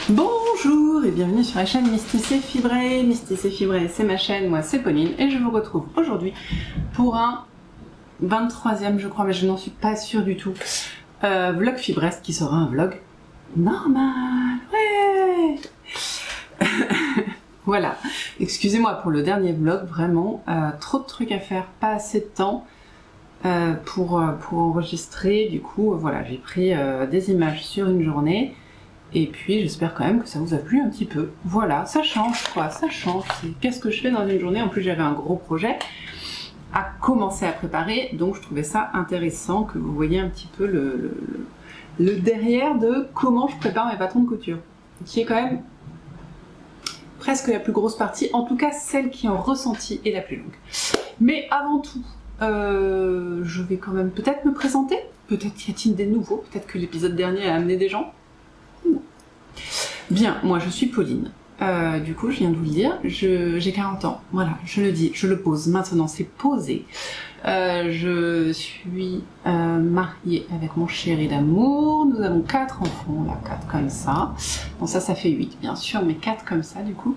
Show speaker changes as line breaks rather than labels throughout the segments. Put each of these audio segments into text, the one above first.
Bonjour et bienvenue sur la chaîne Mystis et Fibré. Mystis et Fibré, c'est ma chaîne, moi c'est Pauline et je vous retrouve aujourd'hui pour un 23e je crois, mais je n'en suis pas sûre du tout, vlog Fibresque qui sera un vlog normal. Ouais. Voilà, excusez-moi pour le dernier vlog, vraiment trop de trucs à faire, pas assez de temps pour enregistrer. Du coup voilà, j'ai pris des images sur une journée. Et puis j'espère quand même que ça vous a plu un petit peu. Voilà, ça change quoi, ça change. Qu'est-ce que je fais dans une journée? En plus j'avais un gros projet à commencer à préparer, donc je trouvais ça intéressant que vous voyez un petit peu le derrière de comment je prépare mes patrons de couture, qui est quand même presque la plus grosse partie, en tout cas celle qui en ressenti est la plus longue. Mais avant tout, je vais quand même peut-être me présenter, peut-être y a-t-il des nouveaux, peut-être que l'épisode dernier a amené des gens. Bien, moi je suis Pauline, du coup je viens de vous le dire, j'ai 40 ans, voilà, je le dis, je le pose, maintenant c'est posé. Je suis mariée avec mon chéri d'amour, nous avons 4 enfants, là, 4 comme ça, bon ça fait 8 bien sûr, mais 4 comme ça du coup.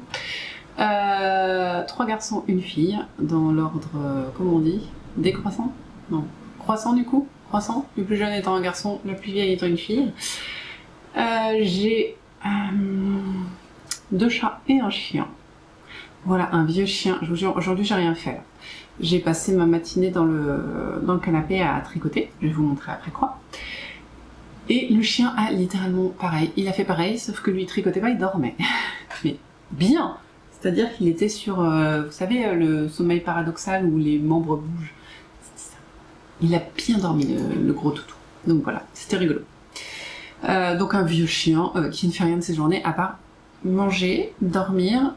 3 garçons, une fille, dans l'ordre, comment on dit, décroissant? Non, croissant du coup, croissant, le plus jeune étant un garçon, la plus vieille étant une fille. J'ai 2 chats et un chien. Voilà, un vieux chien. Je vous jure, aujourd'hui j'ai rien fait. J'ai passé ma matinée dans le canapé à tricoter. Je vais vous montrer après quoi. Et le chien a littéralement pareil. Il a fait pareil, sauf que lui il tricotait pas, il dormait. Mais bien. C'est-à-dire qu'il était sur, vous savez, le sommeil paradoxal où les membres bougent. C'était ça. Il a bien dormi le gros toutou. Donc voilà, c'était rigolo. Donc un vieux chien qui ne fait rien de ses journées à part manger, dormir.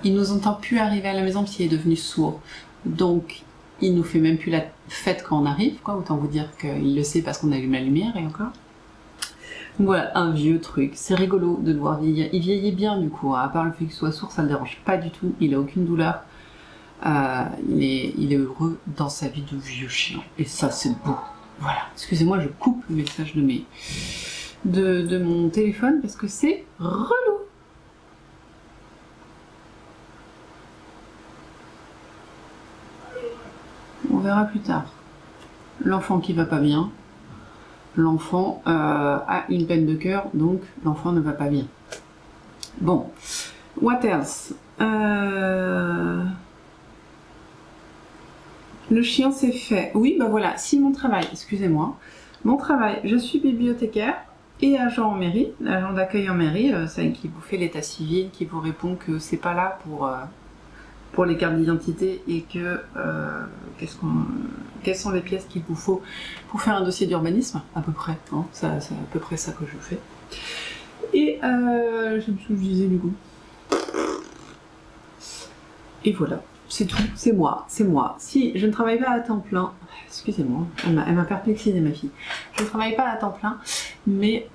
Il nous entend plus arriver à la maison parce qu'il est devenu sourd. Donc il nous fait même plus la fête quand on arrive, quoi. Autant vous dire qu'il le sait parce qu'on allume la lumière et encore. Donc voilà, un vieux truc. C'est rigolo de le voir vieillir. Il vieillit bien du coup, à part le fait qu'il soit sourd, ça ne le dérange pas du tout. Il a aucune douleur. Il est heureux dans sa vie de vieux chien. Et ça c'est beau. Voilà. Excusez-moi, je coupe le message de mon téléphone parce que c'est relou. On verra plus tard. L'enfant qui va pas bien. L'enfant a une peine de cœur, donc l'enfant ne va pas bien. Bon, what else? Le chien c'est fait. Oui, bah voilà, si mon travail, excusez-moi, mon travail, je suis bibliothécaire et agent en mairie, agent d'accueil en mairie, celle qui vous fait l'état civil, qui vous répond que c'est pas là pour les cartes d'identité et que quelles sont les pièces qu'il vous faut pour faire un dossier d'urbanisme, à peu près, hein, c'est à peu près ça que je fais. Et je sais plus ce que je disais du coup. Et voilà, c'est tout, c'est moi, c'est moi. Si je ne travaille pas à temps plein, excusez-moi, elle m'a perplexée ma fille. Je ne travaille pas à temps plein, mais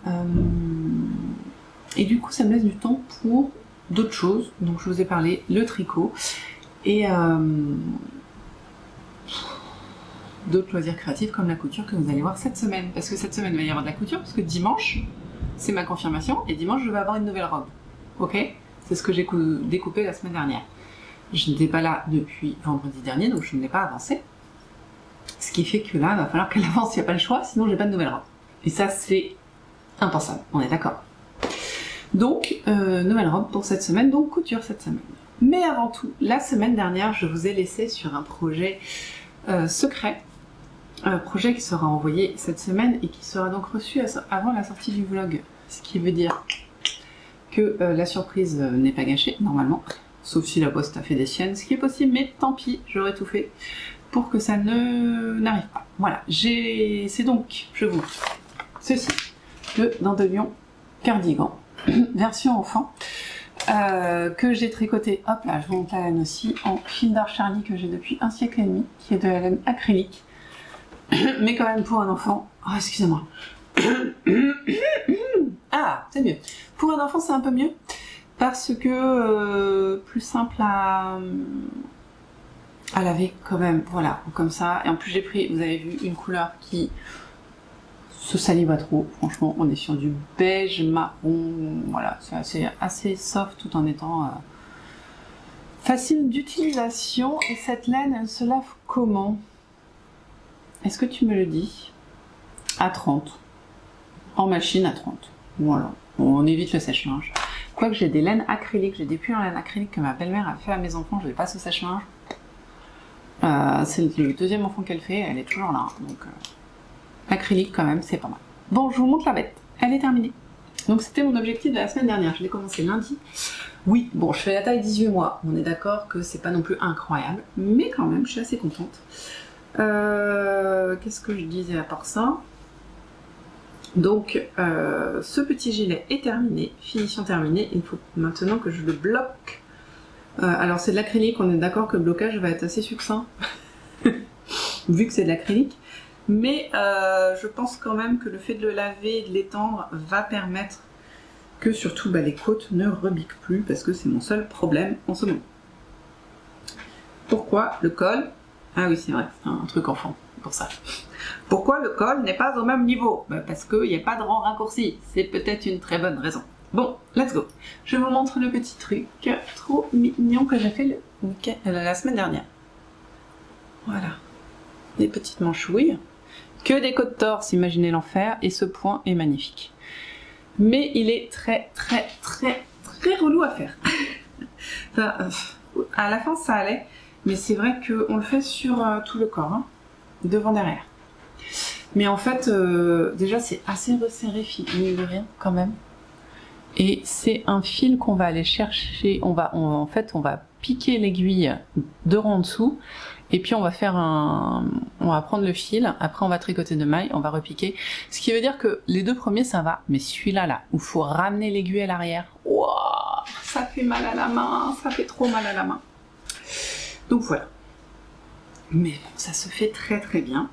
et du coup ça me laisse du temps pour d'autres choses, donc je vous ai parlé, le tricot et d'autres loisirs créatifs comme la couture que vous allez voir cette semaine, parce que cette semaine il va y avoir de la couture, parce que dimanche c'est ma confirmation et dimanche je vais avoir une nouvelle robe, ok? C'est ce que j'ai découpé la semaine dernière. Je n'étais pas là depuis vendredi dernier, donc je ne l'ai pas avancé. Ce qui fait que là, il va falloir qu'elle avance, il n'y a pas le choix, sinon j'ai pas de nouvelle robe. Et ça, c'est impensable, on est d'accord. Donc, nouvelle robe pour cette semaine, donc couture cette semaine. Mais avant tout, la semaine dernière, je vous ai laissé sur un projet secret. Un projet qui sera envoyé cette semaine et qui sera donc reçu avant la sortie du vlog. Ce qui veut dire que la surprise n'est pas gâchée, normalement. Sauf si la poste a fait des siennes, ce qui est possible, mais tant pis, j'aurais tout fait pour que ça n'arrive pas. Voilà, c'est donc, je vous ceci, le Dandelion cardigan, version enfant, que j'ai tricoté, hop là, je vous montre la laine aussi, en fil d'art Charlie que j'ai depuis 1 siècle et demi, qui est de la laine acrylique, mais quand même pour un enfant, oh excusez-moi, ah, c'est mieux, pour un enfant c'est un peu mieux, parce que plus simple à laver quand même, voilà, comme ça. Et en plus j'ai pris, vous avez vu, une couleur qui se salit pas trop. Franchement, on est sur du beige marron. Voilà, c'est assez soft tout en étant facile d'utilisation. Et cette laine, elle se lave comment? Est-ce que tu me le dis? À 30. En machine à 30. Voilà. Bon, on évite le sèche-linge. Quoique j'ai des laines acryliques, j'ai des pulls en laine acrylique que ma belle-mère a fait à mes enfants, je les passe au sèche-linge. C'est le deuxième enfant qu'elle fait, elle est toujours là. Donc, acrylique quand même, c'est pas mal. Bon, je vous montre la bête. Elle est terminée. Donc c'était mon objectif de la semaine dernière. Je l'ai commencé lundi. Oui, bon, je fais la taille 18 mois. On est d'accord que c'est pas non plus incroyable. Mais quand même, je suis assez contente. Qu'est-ce que je disais à part ça? Donc, ce petit gilet est terminé, finition terminée. Il faut maintenant que je le bloque. Alors, c'est de l'acrylique, on est d'accord que le blocage va être assez succinct, vu que c'est de l'acrylique. Mais je pense quand même que le fait de le laver et de l'étendre va permettre que surtout les côtes ne rebiquent plus, parce que c'est mon seul problème en ce moment. Pourquoi le col? Ah oui, c'est vrai, c'est un truc enfant, pour ça. Pourquoi le col n'est pas au même niveau? Parce qu'il n'y a pas de rang raccourci. C'est peut-être une très bonne raison. Bon, let's go. Je vous montre le petit truc trop mignon que j'ai fait la semaine dernière. Voilà. Des petites manchouilles. Que des côtes torse, imaginez l'enfer. Et ce point est magnifique. Mais il est très relou à faire. Enfin, à la fin, ça allait. Mais c'est vrai qu'on le fait sur tout le corps. Hein, devant, derrière. Mais en fait, déjà c'est assez resserré, mine de rien, quand même. Et c'est un fil qu'on va aller chercher, en fait, on va piquer l'aiguille de rang en dessous, et puis on va prendre le fil, après on va tricoter de mailles, on va repiquer. Ce qui veut dire que les deux premiers, ça va, mais celui-là, là, où il faut ramener l'aiguille à l'arrière, wow, ça fait mal à la main, ça fait trop mal à la main. Donc voilà. Mais bon, ça se fait très bien.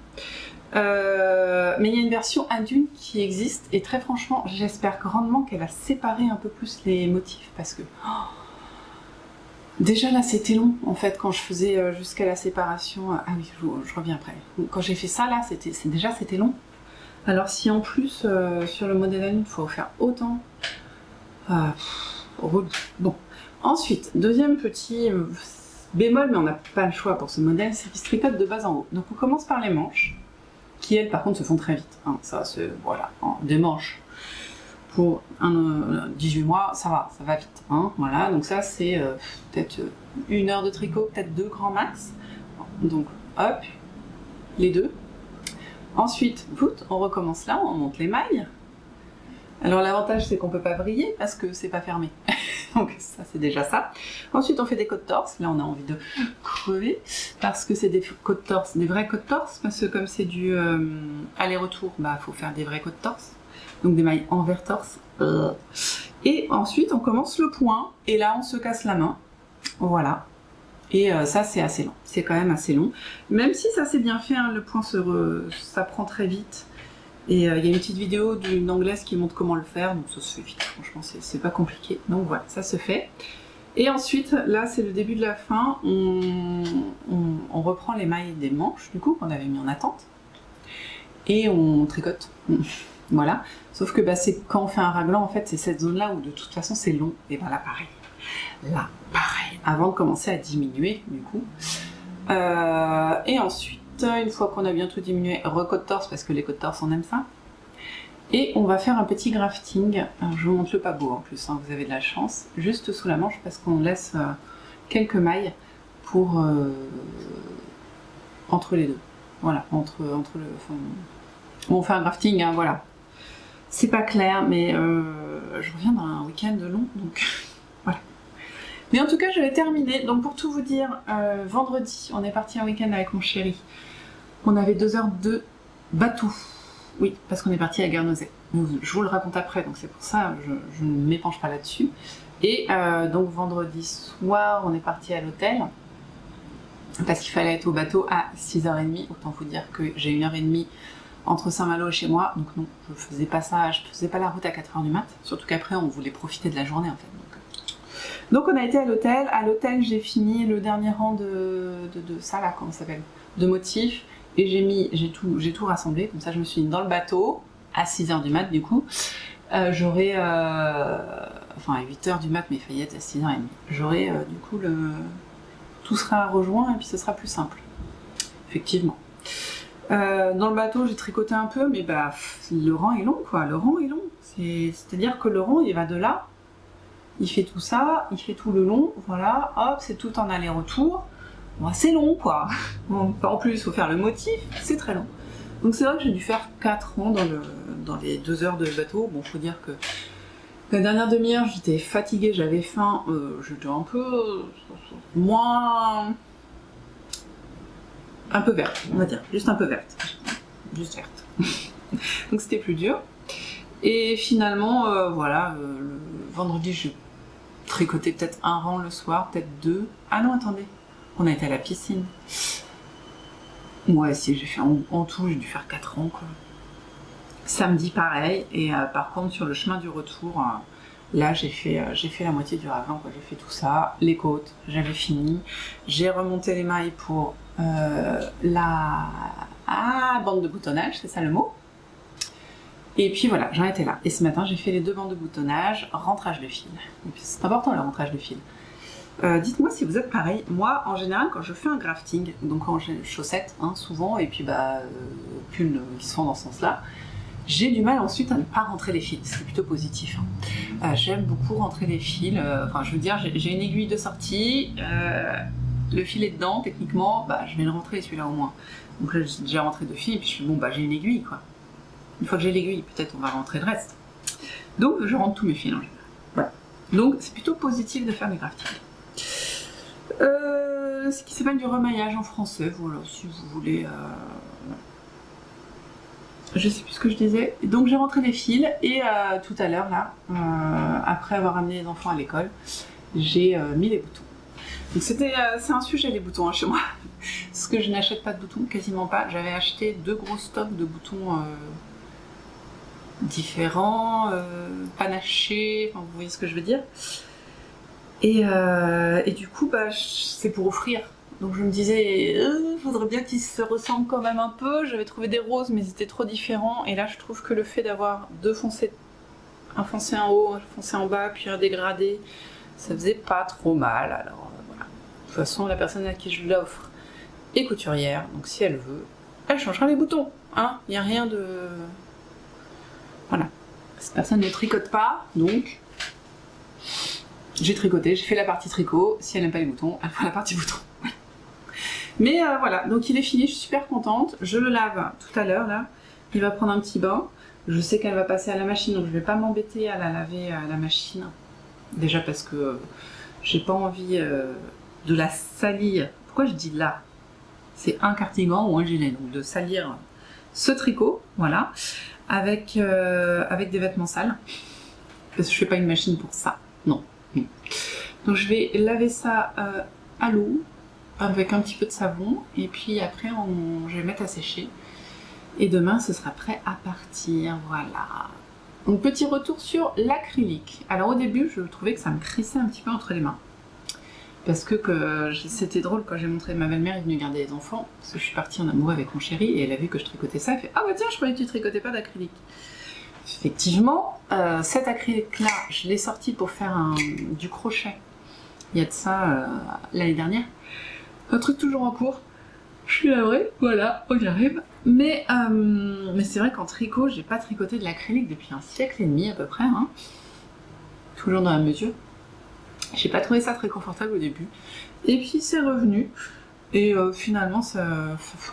Mais il y a une version adulte qui existe et très franchement j'espère grandement qu'elle va séparer un peu plus les motifs parce que déjà là c'était long en fait quand je faisais jusqu'à la séparation. Ah oui, je reviens après. Quand j'ai fait ça là c'était long. Alors si en plus sur le modèle adulte il faut faire autant, bon. Ensuite deuxième petit bémol, mais on n'a pas le choix pour ce modèle, c'est qu'il se tricote de bas en haut. Donc on commence par les manches qui elles par contre se font très vite. Hein. Ça c'est voilà, hein, des manches pour un 18 mois, ça va vite. Hein. Voilà, donc ça c'est peut-être 1 heure de tricot, peut-être 2 grands max. Donc hop, les deux. Ensuite, on recommence là, on monte les mailles. Alors l'avantage c'est qu'on peut pas vriller parce que c'est pas fermé. Donc ça c'est déjà ça. Ensuite on fait des côtes torse. Là on a envie de crever parce que c'est des côtes torse, des vrais côtes torse parce que comme c'est du aller-retour, faut faire des vrais côtes torse. Donc des mailles envers torse. Et ensuite on commence le point et là on se casse la main. Voilà. Et ça c'est assez long. C'est quand même assez long. Même si ça c'est bien fait, hein, le point ça prend très vite. Et il y a une petite vidéo d'une anglaise qui montre comment le faire, donc ça se fait vite, franchement c'est pas compliqué. Donc voilà, ça se fait. Et ensuite, là c'est le début de la fin, on reprend les mailles des manches, du coup, qu'on avait mis en attente, et on tricote. Voilà, sauf que c'est quand on fait un raglan, en fait, c'est cette zone-là où de toute façon c'est long, et là pareil. Là, pareil, avant de commencer à diminuer, du coup. Et ensuite, une fois qu'on a bien tout diminué, recote torse parce que les côtes torse on aime ça. Et on va faire un petit grafting. Alors, je vous montre le pas beau en plus, hein, vous avez de la chance. Juste sous la manche parce qu'on laisse quelques mailles pour entre les deux. Voilà, entre le. Enfin, on fait un grafting, hein, voilà. C'est pas clair, mais je reviens d'un week-end long, donc voilà. Mais en tout cas, je vais terminer. Donc pour tout vous dire, vendredi, on est parti un week-end avec mon chéri. On avait 2 heures de bateau. Oui, parce qu'on est parti à Guernesey. Je vous le raconte après, donc c'est pour ça, je ne m'épanche pas là-dessus. Et donc vendredi soir, on est parti à l'hôtel. Parce qu'il fallait être au bateau à 6h30. Autant vous dire que j'ai 1h30 entre Saint-Malo et chez moi. Donc non, je faisais pas ça, je faisais pas la route à 4h du mat. Surtout qu'après, on voulait profiter de la journée en fait. Donc on a été à l'hôtel. À l'hôtel, j'ai fini le dernier rang de ça là, comment ça s'appelle, de motifs. Et j'ai tout rassemblé. Comme ça, je me suis mis dans le bateau. à 6h du mat du coup, j'aurai, enfin à 8h du mat, mais il fallait être à 6h30, j'aurai du coup tout sera rejoint et puis ce sera plus simple, effectivement. Dans le bateau j'ai tricoté un peu, mais bah le rang est long quoi, le rang est long, c'est-à-dire que le rang il va de là, il fait tout ça, il fait tout le long, voilà, hop, c'est tout en aller-retour, bon, c'est long quoi, bon, en plus il faut faire le motif, c'est très long. Donc c'est vrai que j'ai dû faire 4 rangs dans les 2 heures de bateau. Bon, faut dire que la dernière demi-heure, j'étais fatiguée, j'avais faim, j'étais un peu moins... un peu verte, on va dire, juste un peu verte. Juste verte. Donc c'était plus dur. Et finalement, voilà, le vendredi, j'ai tricoté peut-être un rang le soir, peut-être 2. Ah non, attendez, on a été à la piscine. Ouais, si, j'ai fait en tout, j'ai dû faire 4 rangs, quoi. Samedi, pareil, et par contre, sur le chemin du retour, là, j'ai fait la moitié du ravin, quoi. J'ai fait tout ça, les côtes, j'avais fini. J'ai remonté les mailles pour la bande de boutonnage, c'est ça le mot. Et puis voilà, j'en étais là. Et ce matin, j'ai fait les 2 bandes de boutonnage, rentrage de fil. C'est important, le rentrage de fil. Dites-moi si vous êtes pareil. Moi, en général, quand je fais un grafting, donc quand j'ai chaussettes, hein, souvent, et puis pulls qui se font dans ce sens-là, j'ai du mal ensuite à ne pas rentrer les fils. C'est plutôt positif. Hein. J'aime beaucoup rentrer les fils. Enfin, je veux dire, j'ai une aiguille de sortie, le fil est dedans, techniquement, bah, je vais le rentrer celui-là au moins. Donc là, j'ai déjà rentré 2 fils, et puis je suis bon, bah, j'ai une aiguille, quoi. Une fois que j'ai l'aiguille, peut-être on va rentrer le reste. Donc, je rentre tous mes fils en général. Voilà. Donc, c'est plutôt positif de faire des graftings. Ce qui s'appelle du remaillage en français, voilà, si vous voulez. Je sais plus ce que je disais. Donc j'ai rentré les fils et tout à l'heure là, après avoir amené les enfants à l'école, j'ai mis les boutons. Donc c'est un sujet les boutons hein, chez moi, parce que je n'achète pas de boutons, quasiment pas. J'avais acheté 2 gros stocks de boutons différents, panachés, enfin, vous voyez ce que je veux dire. Et du coup, bah, c'est pour offrir. Donc je me disais, faudrait bien qu'ils se ressemblent quand même un peu. J'avais trouvé des roses, mais ils étaient trop différents. Et là, je trouve que le fait d'avoir 2 foncés, un foncé en haut, un foncé en bas, puis un dégradé, ça faisait pas trop mal. Alors voilà. De toute façon, la personne à qui je l'offre est couturière. Donc si elle veut, elle changera les boutons. Hein, il n'y a rien de... Voilà. Cette personne ne tricote pas, donc... J'ai tricoté, j'ai fait la partie tricot. Si elle n'aime pas les boutons, elle fera la partie boutons. Mais voilà, donc il est fini, je suis super contente. Je le lave tout à l'heure là. Il va prendre un petit bain. Je sais qu'elle va passer à la machine, donc je vais pas m'embêter à la laver à la machine. Déjà parce que j'ai pas envie de la salir. Pourquoi je dis là? C'est un cardigan ou un gilet, donc de salir ce tricot, voilà, avec des vêtements sales. Parce que je fais pas une machine pour ça, non. Donc je vais laver ça à l'eau avec un petit peu de savon et puis après je vais mettre à sécher et demain ce sera prêt à partir, voilà. Donc petit retour sur l'acrylique. Alors au début je trouvais que ça me crissait un petit peu entre les mains parce que c'était drôle quand j'ai montré, ma belle-mère est venue garder les enfants parce que je suis partie en amoureux avec mon chéri et elle a vu que je tricotais ça, elle fait ah bah tiens je croyais que tu tricotais pas d'acrylique. Effectivement, cet acrylique-là, je l'ai sorti pour faire du crochet. Il y a de ça l'année dernière. Un truc toujours en cours. Je suis navrée, voilà, on y arrive. Mais c'est vrai qu'en tricot, j'ai pas tricoté de l'acrylique depuis 1 siècle et demi à peu près. Hein. Toujours dans la mesure. J'ai pas trouvé ça très confortable au début. Et puis c'est revenu. Et finalement,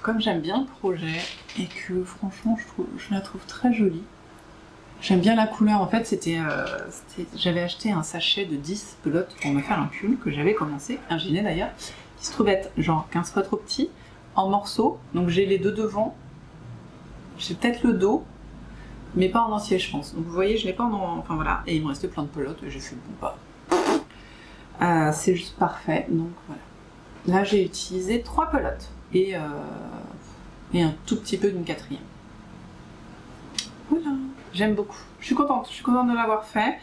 comme j'aime bien le projet et que franchement, je la trouve très jolie. J'aime bien la couleur, en fait j'avais acheté un sachet de 10 pelotes pour me faire un pull que j'avais commencé, un gilet d'ailleurs, qui se trouve être genre 15 fois trop petit, en morceaux, donc j'ai les 2 devant, j'ai peut-être le dos, mais pas en entier je pense, donc vous voyez je l'ai pas enfin voilà, et il me restait plein de pelotes, et j'ai fait bon bah, c'est juste parfait, donc voilà. Là j'ai utilisé 3 pelotes, et un tout petit peu d'une 4e. Voilà. J'aime beaucoup. Je suis contente de l'avoir fait.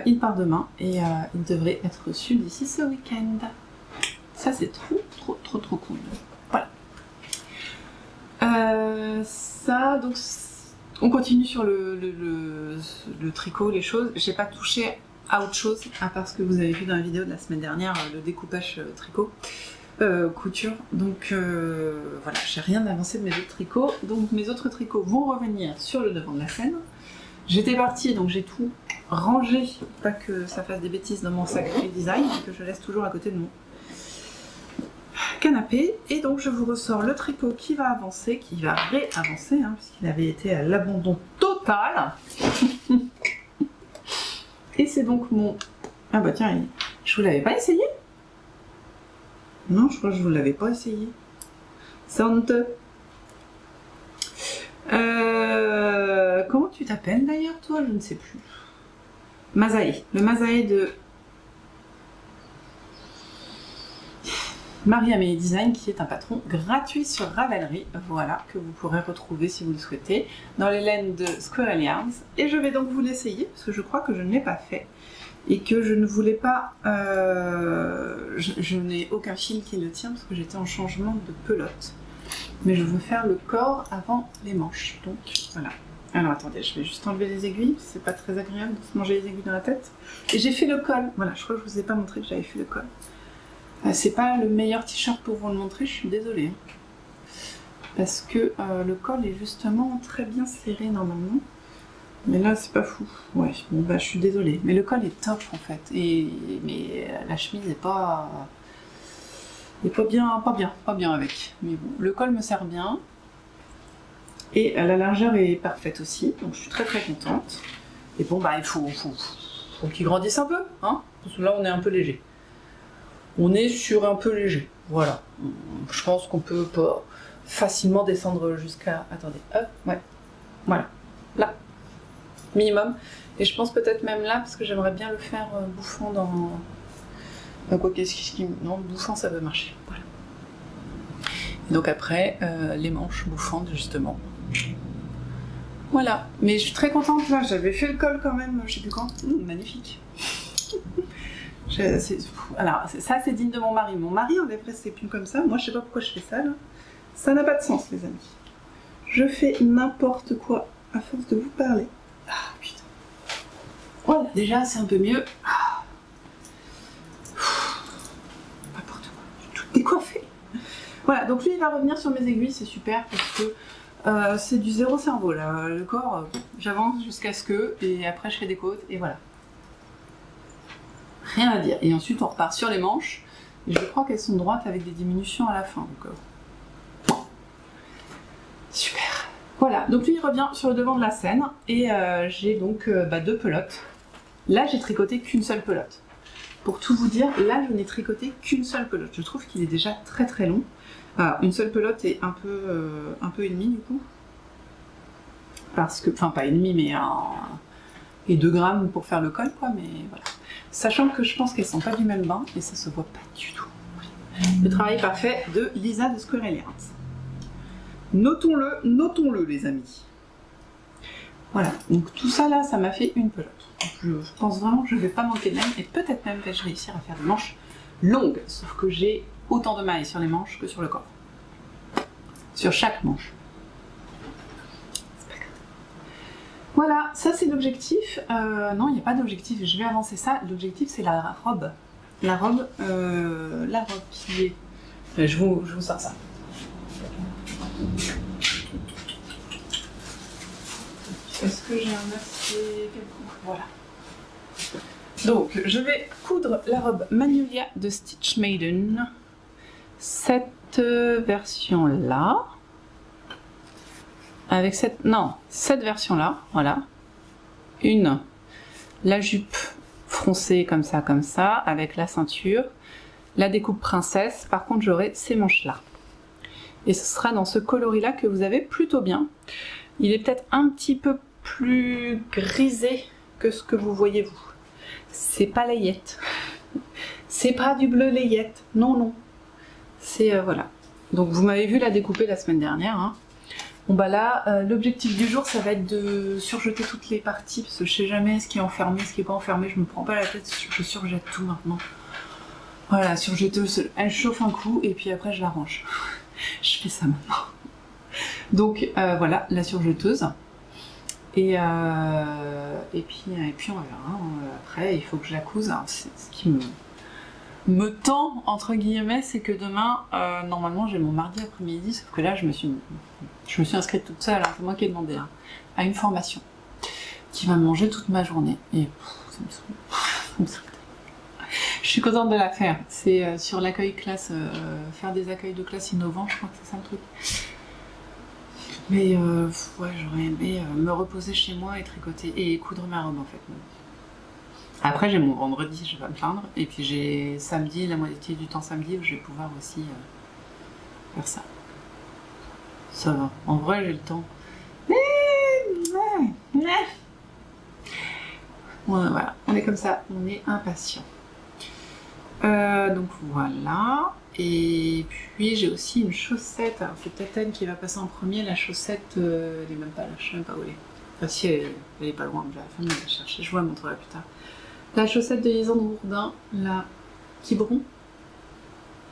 Il part demain et il devrait être reçu d'ici ce week-end. Ça c'est trop cool. Voilà. Ça donc On continue sur le tricot, les choses. J'ai pas touché à autre chose, à part ce que vous avez vu dans la vidéo de la semaine dernière, le découpage tricot, couture. Donc voilà, j'ai rien avancé de mes autres tricots. Donc mes autres tricots vont revenir sur le devant de la scène. J'étais partie, donc j'ai tout rangé, pas que ça fasse des bêtises dans mon sacré design, que je laisse toujours à côté de mon canapé. Et donc je vous ressors le tricot qui va avancer, qui va réavancer, hein, puisqu'il avait été à l'abandon total. Et c'est donc mon... Ah bah tiens, je vous l'avais pas essayé? Non, je crois que je vous l'avais pas essayé. C'est honteux. Comment tu t'appelles d'ailleurs, toi? Je ne sais plus. Masae. Le Masae de Marie-Amélie Design, qui est un patron gratuit sur Ravelry, voilà, que vous pourrez retrouver si vous le souhaitez, dans les laines de Squirrel Yarns. Et je vais donc vous l'essayer, parce que je crois que je ne l'ai pas fait, et que je ne voulais pas... je n'ai aucun fil qui le tient, parce que j'étais en changement de pelote. Mais je veux faire le corps avant les manches, donc voilà. Alors attendez, je vais juste enlever les aiguilles, c'est pas très agréable de se manger les aiguilles dans la tête. Et j'ai fait le col, voilà, je crois que je vous ai pas montré que j'avais fait le col. C'est pas le meilleur t-shirt pour vous le montrer, je suis désolée. Parce que le col est justement très bien serré normalement. Mais là c'est pas fou. Ouais, bon bah je suis désolée. Mais le col est top en fait. Mais la chemise est pas... pas bien avec. Mais bon, le col me sert bien. Et la largeur est parfaite aussi, donc je suis très contente. Et bon bah il faut qu'il grandisse un peu, hein, parce que là on est un peu léger. On est sur un peu léger, voilà. Je pense qu'on peut pas facilement descendre jusqu'à... Attendez, hop, ouais, voilà, là, minimum. Et je pense peut-être même là, parce que j'aimerais bien le faire bouffant dans... quoi qu'est-ce qui... Non, bouffant ça peut marcher, voilà. Et donc après, les manches bouffantes justement. Voilà, mais je suis très contente là, j'avais fait le col quand même, je sais plus quand. Magnifique. Alors ça c'est digne de mon mari. Mon mari enlèverait ses pulls comme ça, moi je sais pas pourquoi je fais ça là. Ça n'a pas de sens les amis. Je fais n'importe quoi à force de vous parler. Ah putain. Voilà, déjà c'est un peu mieux. Ah. N'importe quoi, je suis toute décoiffée. Voilà, donc lui il va revenir sur mes aiguilles, c'est super parce que c'est du zéro cerveau là, le corps, j'avance jusqu'à ce que, et après je fais des côtes, et voilà. Rien à dire. Et ensuite on repart sur les manches, et je crois qu'elles sont droites avec des diminutions à la fin. Donc, super. Voilà, donc lui il revient sur le devant de la scène, et j'ai donc deux pelotes. Là j'ai tricoté qu'une seule pelote. Pour tout vous dire, là je n'ai tricoté qu'une seule pelote. Je trouve qu'il est déjà très long. Alors, une seule pelote est un peu et demi du coup. Parce que, enfin pas et demi mais et 2 grammes pour faire le col quoi, mais voilà. Sachant que je pense qu'elles sont pas du même bain et ça se voit pas du tout. Le travail parfait de Lisa de Squirrel Yarns. Notons-le les amis. Voilà, donc tout ça là, ça m'a fait une pelote. Je pense vraiment que je vais pas manquer de laine et peut-être même vais-je réussir à faire des manches longues, sauf que j'ai autant de mailles sur les manches que sur le corps. Sur chaque manche. C'est pas grave. Voilà, ça c'est l'objectif. Non, il n'y a pas d'objectif, je vais avancer ça. L'objectif c'est la robe. La robe qui est... Je vous sors ça. Est-ce que j'ai un assez quelconque? Voilà. Donc, je vais coudre la robe Magnolia de Stitch Maiden. Cette version-là. Avec cette... Non, cette version-là, voilà. La jupe froncée comme ça, avec la ceinture. La découpe princesse, par contre j'aurai ces manches-là. Et ce sera dans ce coloris-là que vous avez plutôt bien. Il est peut-être un petit peu plus grisé que ce que vous voyez vous. C'est pas layette. C'est pas du bleu layette. Non. C'est voilà. Donc vous m'avez vu la découper la semaine dernière. Hein. Bon bah là, l'objectif du jour, ça va être de surjeter toutes les parties, parce que je sais jamais ce qui est enfermé, ce qui est pas enfermé, je me prends pas la tête, je surjette tout maintenant. Voilà, surjeteuse, elle chauffe un coup, et puis après je la range. Je fais ça maintenant. Donc voilà, la surjeteuse. Et puis on verra. Après, il faut que je la couse. Alors, ce qui me tend, entre guillemets, c'est que demain, normalement, j'ai mon mardi après-midi, sauf que là, je me suis inscrite toute seule, hein, c'est moi qui ai demandé, hein, à une formation qui va me manger toute ma journée. Et ça me saoule. Je suis contente de la faire. C'est sur l'accueil classe, faire des accueils de classe innovants, je crois que c'est ça le truc. Mais ouais, j'aurais aimé me reposer chez moi et tricoter et coudre ma robe en fait. Après j'ai mon vendredi, je vais pas me plaindre. Et puis j'ai samedi, la moitié du temps samedi où je vais pouvoir aussi faire ça. Ça va. En vrai j'ai le temps. Voilà, on est comme ça, on est impatient. Donc voilà. Et puis j'ai aussi une chaussette, alors c'est peut-être Anne qui va passer en premier, la chaussette, elle est même pas là, je sais même pas où elle est. Enfin si, elle est pas loin, j'ai la famille de la chercher, je vous la montrerai plus tard. La chaussette de Lisandre Bourdin, la Quiberon,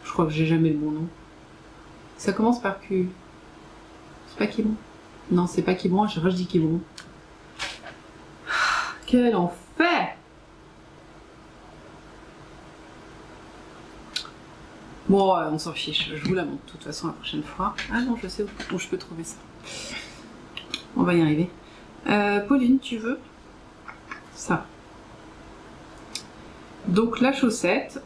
je crois que j'ai jamais le bon nom. Ça commence par Q. C'est pas Quiberon? Non, c'est pas Quiberon, à chaque fois je dis Quiberon. Quel enfer! Bon, on s'en fiche, je vous la montre de toute façon la prochaine fois. Ah non, je sais où je peux trouver ça. On va y arriver. Pauline, tu veux ça? Donc la chaussette,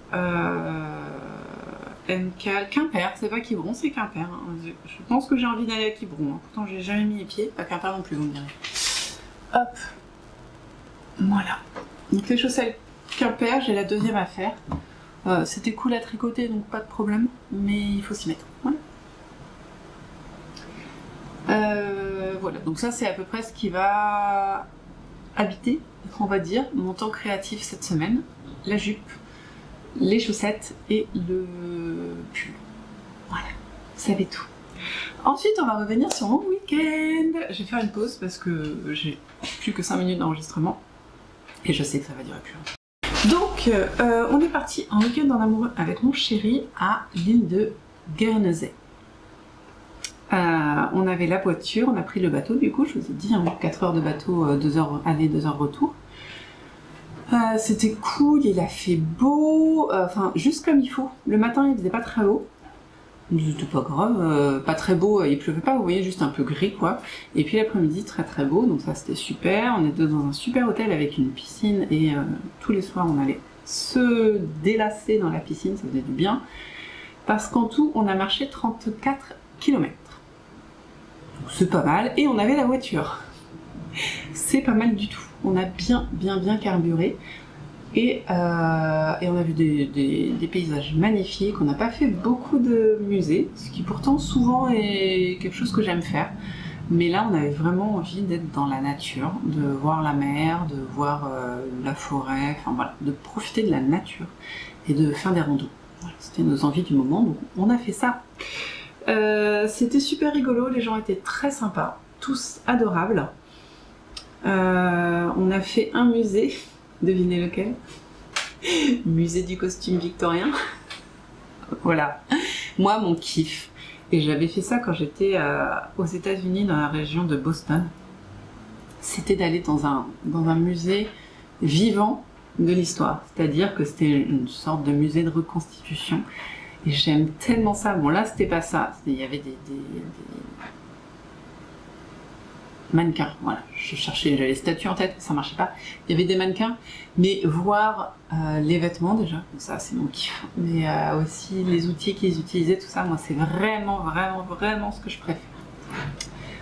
MK Quimper, c'est pas Quiberon, c'est Quimper. Hein. Je pense que j'ai envie d'aller à Quiberon. Hein. Pourtant, j'ai jamais mis les pieds. Pas Quimper non plus, vous me direz. Hop. Voilà. Donc les chaussettes Quimper, j'ai la deuxième à faire. C'était cool à tricoter, donc pas de problème, mais il faut s'y mettre. Voilà. Voilà, donc ça c'est à peu près ce qui va habiter, on va dire, mon temps créatif cette semaine. La jupe, les chaussettes et le pull. Voilà, vous savez tout. Ensuite, on va revenir sur mon week-end. Je vais faire une pause parce que j'ai plus que 5 minutes d'enregistrement et je sais que ça va durer plus longtemps. Donc, on est parti en week-end en amoureux avec mon chéri à l'île de Guernesey. On avait la voiture, on a pris le bateau du coup, je vous ai dit, hein, 4 heures de bateau, 2 heures aller, 2 heures retour. C'était cool, il a fait beau, enfin juste comme il faut. Le matin il faisait pas très beau, c'était pas grave, pas très beau, il pleuvait pas, vous voyez, juste un peu gris quoi. Et puis l'après-midi très très beau, donc ça c'était super. On était dans un super hôtel avec une piscine et tous les soirs on allait se délasser dans la piscine, ça faisait du bien. Parce qu'en tout on a marché 34 km. C'est pas mal, et on avait la voiture. C'est pas mal du tout. On a bien carburé. Et on a vu des paysages magnifiques. On n'a pas fait beaucoup de musées, ce qui pourtant souvent est quelque chose que j'aime faire. Mais là, on avait vraiment envie d'être dans la nature, de voir la mer, de voir la forêt, enfin voilà, de profiter de la nature et de faire des randos. Voilà, c'était nos envies du moment, donc on a fait ça. C'était super rigolo, les gens étaient très sympas, tous adorables. On a fait un musée, devinez lequel? Musée du costume victorien. Voilà, moi mon kiff. Et j'avais fait ça quand j'étais aux États-Unis dans la région de Boston. C'était d'aller dans un musée vivant de l'histoire, c'est-à-dire que c'était une sorte de musée de reconstitution. Et j'aime tellement ça. Bon là c'était pas ça, il y avait des mannequins, voilà, j'avais les statues en tête, ça marchait pas. Il y avait des mannequins, mais voir les vêtements déjà, ça c'est mon kiff, mais aussi les outils qu'ils utilisaient, tout ça, moi c'est vraiment ce que je préfère.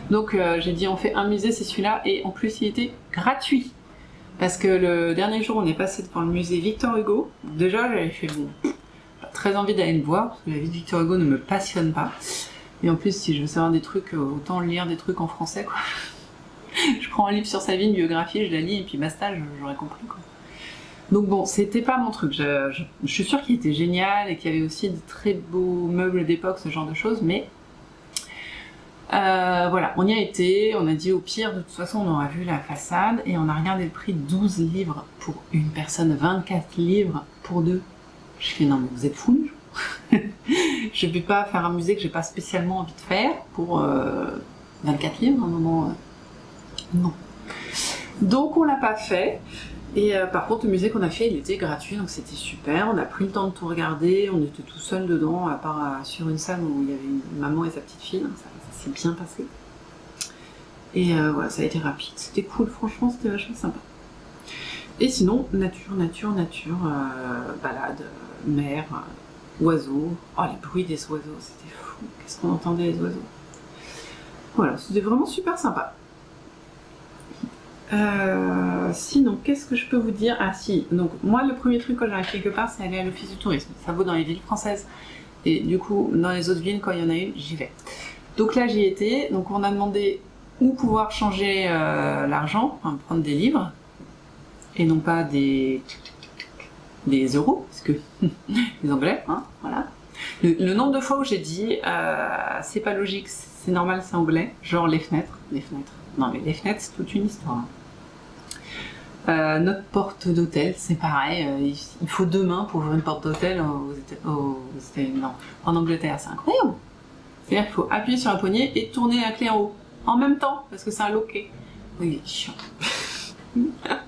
Donc j'ai dit on fait un musée, c'est celui-là, et en plus il était gratuit. Parce que le dernier jour on est passé devant le musée Victor Hugo, déjà j'avais fait bon, très envie d'aller le voir, parce que la vie de Victor Hugo ne me passionne pas. Et en plus si je veux savoir des trucs, autant lire des trucs en français quoi. Je prends un livre sur sa vie, une biographie, je la lis et puis basta, j'aurais compris quoi. Donc bon, c'était pas mon truc. Je suis sûre qu'il était génial et qu'il y avait aussi de très beaux meubles d'époque, ce genre de choses, mais voilà, on y a été, on a dit au pire, de toute façon on aura vu la façade et on a regardé le prix, 12 livres pour une personne, 24 livres pour deux. Je fais non mais vous êtes fous. Je ne vais pas faire un musée que j'ai pas spécialement envie de faire pour 24 livres à un moment. Non. Donc on l'a pas fait. Et par contre, le musée qu'on a fait, il était gratuit, donc c'était super. On a pris le temps de tout regarder, on était tout seul dedans, à part sur une salle où il y avait une maman et sa petite fille, donc ça s'est bien passé. Et voilà, ça a été rapide. C'était cool, franchement, c'était vachement sympa. Et sinon, nature, balade, mer, oiseaux. Oh, les bruits des oiseaux, c'était fou. Qu'est-ce qu'on entendait les oiseaux. Voilà, c'était vraiment super sympa. Sinon, qu'est-ce que je peux vous dire? Ah si, donc moi le premier truc quand j'arrive quelque part, c'est aller à l'office du tourisme. Ça vaut dans les villes françaises. Et du coup, dans les autres villes, quand il y en a une, j'y vais. Donc là, j'y étais. Donc on a demandé où pouvoir changer l'argent, enfin, prendre des livres, et non pas des euros, parce que les Anglais, hein, voilà. Le nombre de fois où j'ai dit, c'est pas logique, c'est normal, c'est anglais, genre les fenêtres. Non mais les fenêtres, c'est toute une histoire. Notre porte d'hôtel, c'est pareil, il faut 2 mains pour ouvrir une porte d'hôtel en Angleterre, c'est incroyable. C'est-à-dire qu'il faut appuyer sur la poignée et tourner la clé en haut, en même temps, parce que c'est un loquet. Oui, chiant.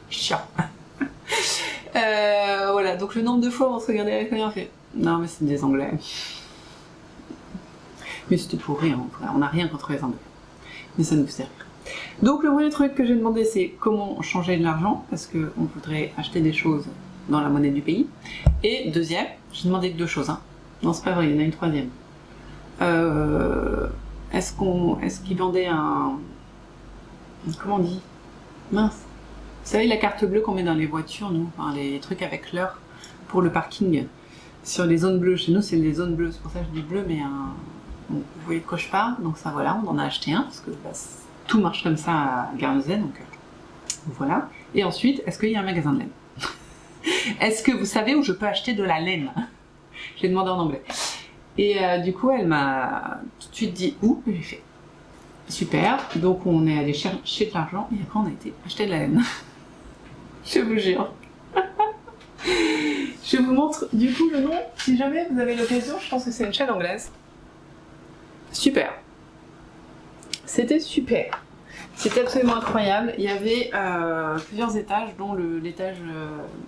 Chiant. Voilà, donc le nombre de fois où on se regardait avec rien, on fait non mais c'est des Anglais. Mais c'était pour rien, on n'a rien contre les Anglais. Mais ça nous sert. Donc le premier truc que j'ai demandé, c'est comment changer de l'argent, parce qu'on voudrait acheter des choses dans la monnaie du pays. Et deuxième, j'ai demandé que 2 choses. Hein. Non, c'est pas vrai, il y en a une troisième. Est-ce qu'ils vendaient un... Comment on dit? Mince. Vous savez la carte bleue qu'on met dans les voitures, nous, enfin, les trucs avec l'heure pour le parking sur les zones bleues. Chez nous, c'est les zones bleues, c'est pour ça que je dis bleu, mais bon, vous voyez de quoi je parle. Donc ça, voilà, on en a acheté un, parce que bah, tout marche comme ça à Guernesey, donc voilà. Et ensuite, est-ce qu'il y a un magasin de laine? Est-ce que vous savez où je peux acheter de la laine? J'ai demandé en anglais. Et du coup, elle m'a tout de suite dit où, et j'ai fait super. Donc on est allé chercher de l'argent, et après on a été acheter de la laine. Je vous jure. Je vous montre du coup le nom, si jamais vous avez l'occasion, je pense que c'est une chaîne anglaise. Super. C'était super. C'était absolument incroyable. Il y avait plusieurs étages, dont l'étage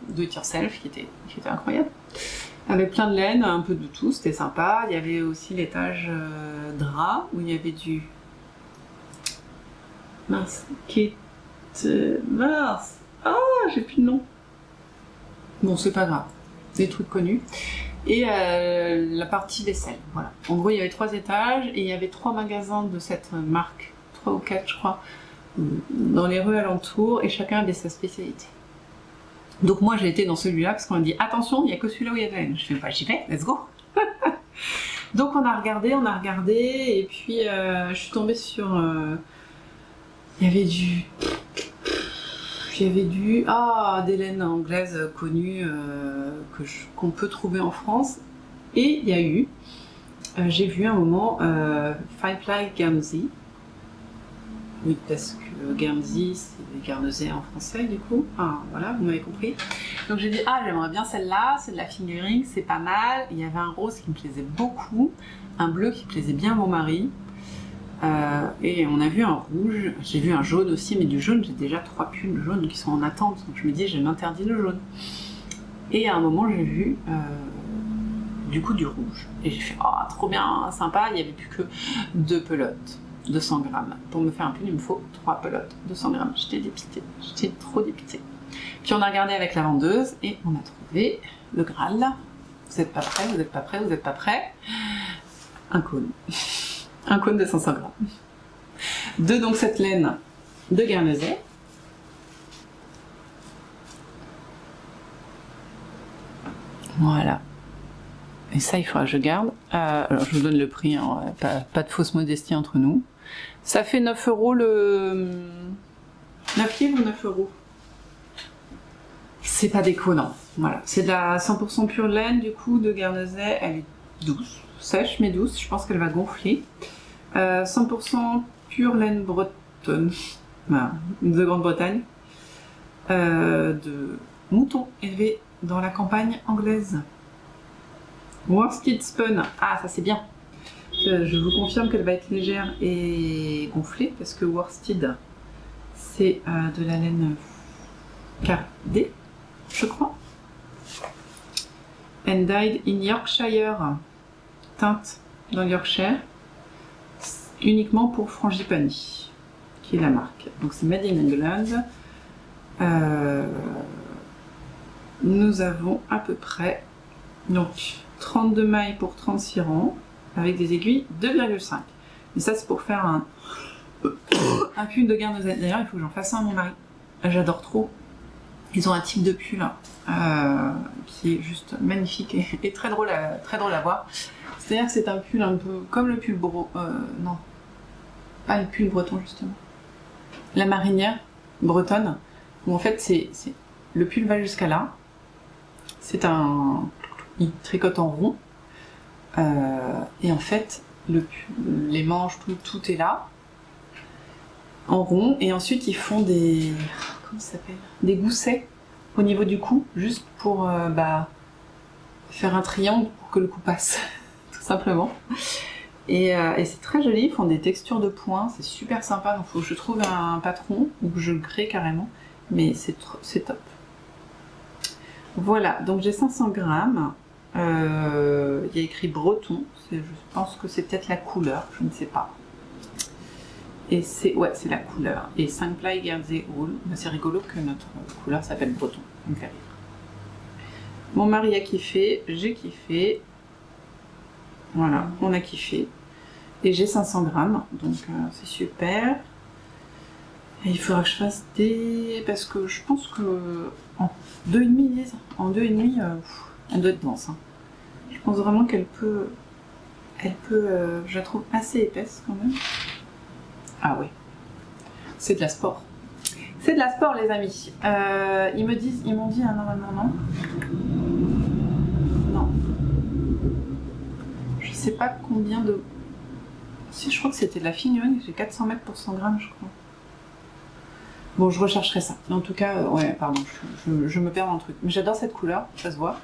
do it yourself qui était incroyable. Avec plein de laine, un peu de tout, c'était sympa. Il y avait aussi l'étage drap, où il y avait du... Mince. Mince. Ah, j'ai plus de nom. Bon, c'est pas grave. Des trucs connus. Et la partie vaisselle, voilà. En gros, il y avait 3 étages et il y avait 3 magasins de cette marque, 3 ou 4 je crois, dans les rues alentours, et chacun avait sa spécialité. Donc moi j'ai été dans celui-là parce qu'on m'a dit attention, il n'y a que celui-là où il y a de la laine. Je fais pas, j'y vais, let's go. Donc on a regardé, et puis je suis tombée sur... il y avait des laines anglaises connues qu'on peut trouver en France. Et il y a eu, j'ai vu un moment, Five Ply Guernsey. Oui, parce que Guernsey, c'est Guernesey en français du coup. Enfin voilà, vous m'avez compris. Donc j'ai dit, ah j'aimerais bien celle-là, c'est de la fingering, c'est pas mal. Il y avait un rose qui me plaisait beaucoup, un bleu qui plaisait bien à mon mari. Et on a vu un rouge, j'ai vu un jaune aussi, mais du jaune, j'ai déjà 3 pulls jaunes qui sont en attente, donc je me dis, je m'interdis le jaune. Et à un moment, j'ai vu du coup du rouge. Et j'ai fait, oh, trop bien, sympa, il n'y avait plus que 2 pelotes, 200 grammes. Pour me faire un pull, il me faut 3 pelotes, 200 grammes. J'étais dépitée, j'étais trop dépitée. Puis on a regardé avec la vendeuse et on a trouvé le Graal. Vous n'êtes pas prêts, vous n'êtes pas prêts, vous n'êtes pas prêts. Un cône. Un cône de 500 grammes. De donc cette laine de Guernesey. Voilà. Et ça, il faudra que je garde. Alors, je vous donne le prix, hein, pas de fausse modestie entre nous. Ça fait 9 € le... 9 livres ou 9 €? C'est pas déconnant. Voilà. C'est de la 100% pure laine, du coup, de Guernesey. Elle est douce. Sèche, mais douce. Je pense qu'elle va gonfler. 100% pure laine bretonne. Voilà. De Grande-Bretagne. De moutons élevés dans la campagne anglaise. Worsted Spun, ah ça c'est bien. Je vous confirme qu'elle va être légère et gonflée parce que worsted C'est de la laine cardée, je crois. And dyed in Yorkshire. Teinte dans le Yorkshire. Uniquement pour Frangipani, qui est la marque. Donc c'est Made in England. Nous avons à peu près donc 32 mailles pour 36 rangs avec des aiguilles 2,5. Et ça c'est pour faire un pull de Guernesey. D'ailleurs il faut que j'en fasse un à mon mari. J'adore trop. Ils ont un type de pull qui est juste magnifique et très drôle à voir. C'est-à-dire que c'est un pull un peu comme le pull non, pas le pull breton justement. La marinière bretonne, où en fait le pull va jusqu'à là. Il tricote en rond. Et en fait, les manches, tout est là. En rond. Et ensuite, ils font comment ça s'appelle ? Des goussets au niveau du cou, juste pour faire un triangle pour que le cou passe. Tout simplement. Et c'est très joli, ils font des textures de points, c'est super sympa, donc il faut que je trouve un patron ou que je le crée carrément, mais c'est top. Voilà, donc j'ai 500 grammes, il y a écrit breton, je pense que c'est peut-être la couleur, je ne sais pas. Et c'est la couleur, et 5 ply Guernsey wool, c'est rigolo que notre couleur s'appelle breton, ça me fait rire. Mon mari a kiffé, j'ai kiffé. Voilà, on a kiffé. Et j'ai 500 grammes, donc c'est super. Et il faudra que je fasse parce que je pense que en 2,5, elle doit être dense. Hein. Je pense vraiment qu'elle peut... je la trouve assez épaisse quand même. Ah oui. C'est de la sport. C'est de la sport les amis. Ils m'ont dit normalement non. Non. Je sais pas combien de... Si, je crois que c'était de la figurine, j'ai 400 mètres pour 100 grammes, je crois. Bon, je rechercherai ça. Mais en tout cas, ouais, pardon, je me perds dans le truc. Mais j'adore cette couleur, ça se voit.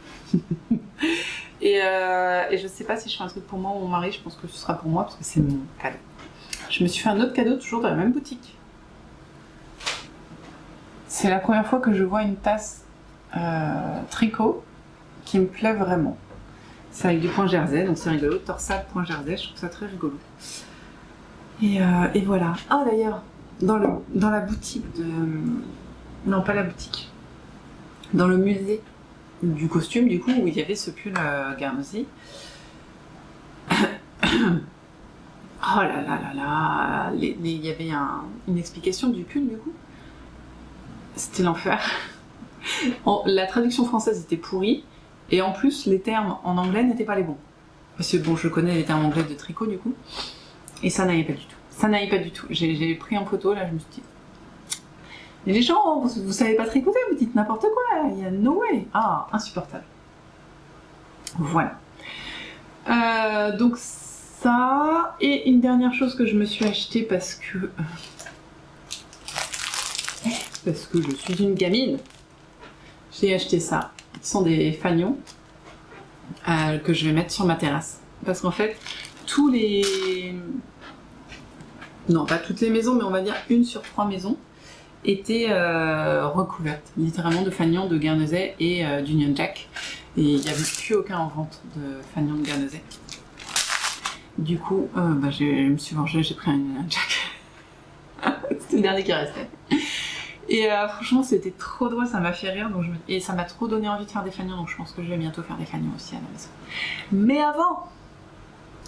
et je sais pas si je ferai un truc pour moi ou mon mari, je pense que ce sera pour moi, parce que c'est mon cadeau. Je me suis fait un autre cadeau, toujours dans la même boutique. C'est la première fois que je vois une tasse tricot qui me plaît vraiment. C'est avec du point jersey, donc c'est rigolo. Torsade point jersey, je trouve ça très rigolo. Et voilà. Ah d'ailleurs, dans la boutique de... Non, pas la boutique. Dans le musée du costume, du coup, où il y avait ce pull Guernesey. Oh là là là là. Il y avait une explication du pull, du coup. C'était l'enfer. La traduction française était pourrie. Et en plus, les termes en anglais n'étaient pas les bons. Parce que bon, je connais les termes anglais de tricot du coup. Et ça n'allait pas du tout. Ça n'allait pas du tout. J'ai pris en photo, là je me suis dit... Mais les gens, vous savez pas tricoter, vous dites n'importe quoi, il y a no way. Ah, insupportable. Voilà. Donc ça... Et une dernière chose que je me suis achetée parce que je suis une gamine. J'ai acheté ça. Ce sont des fanions que je vais mettre sur ma terrasse. Parce qu'en fait, non, pas toutes les maisons, mais on va dire 1 sur 3 maisons étaient recouvertes, littéralement de fanions de Guernesey et d'Union Jack. Et il n'y avait plus aucun en vente de fanions de Guernesey. Du coup, je me suis vengée, j'ai pris un Union Jack. C'était le dernier qui restait. Et franchement, c'était trop drôle, ça m'a fait rire, et ça m'a trop donné envie de faire des fanions, donc je pense que je vais bientôt faire des fanions aussi à la maison. Mais avant,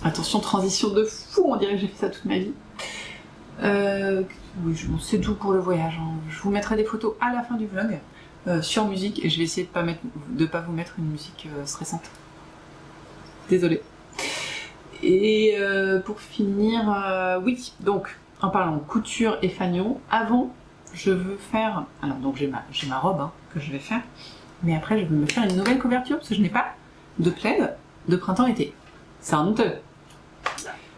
attention, transition de fou, on dirait que j'ai fait ça toute ma vie. Oui, c'est tout pour le voyage. Hein. Je vous mettrai des photos à la fin du vlog sur musique, et je vais essayer de pas vous mettre une musique stressante. Désolée. Et pour finir, oui, donc en parlant couture et fanion, avant je veux faire, alors donc j'ai ma robe hein, que je vais faire, mais après je veux me faire une nouvelle couverture parce que je n'ai pas de plaid de printemps-été. C'est honteux,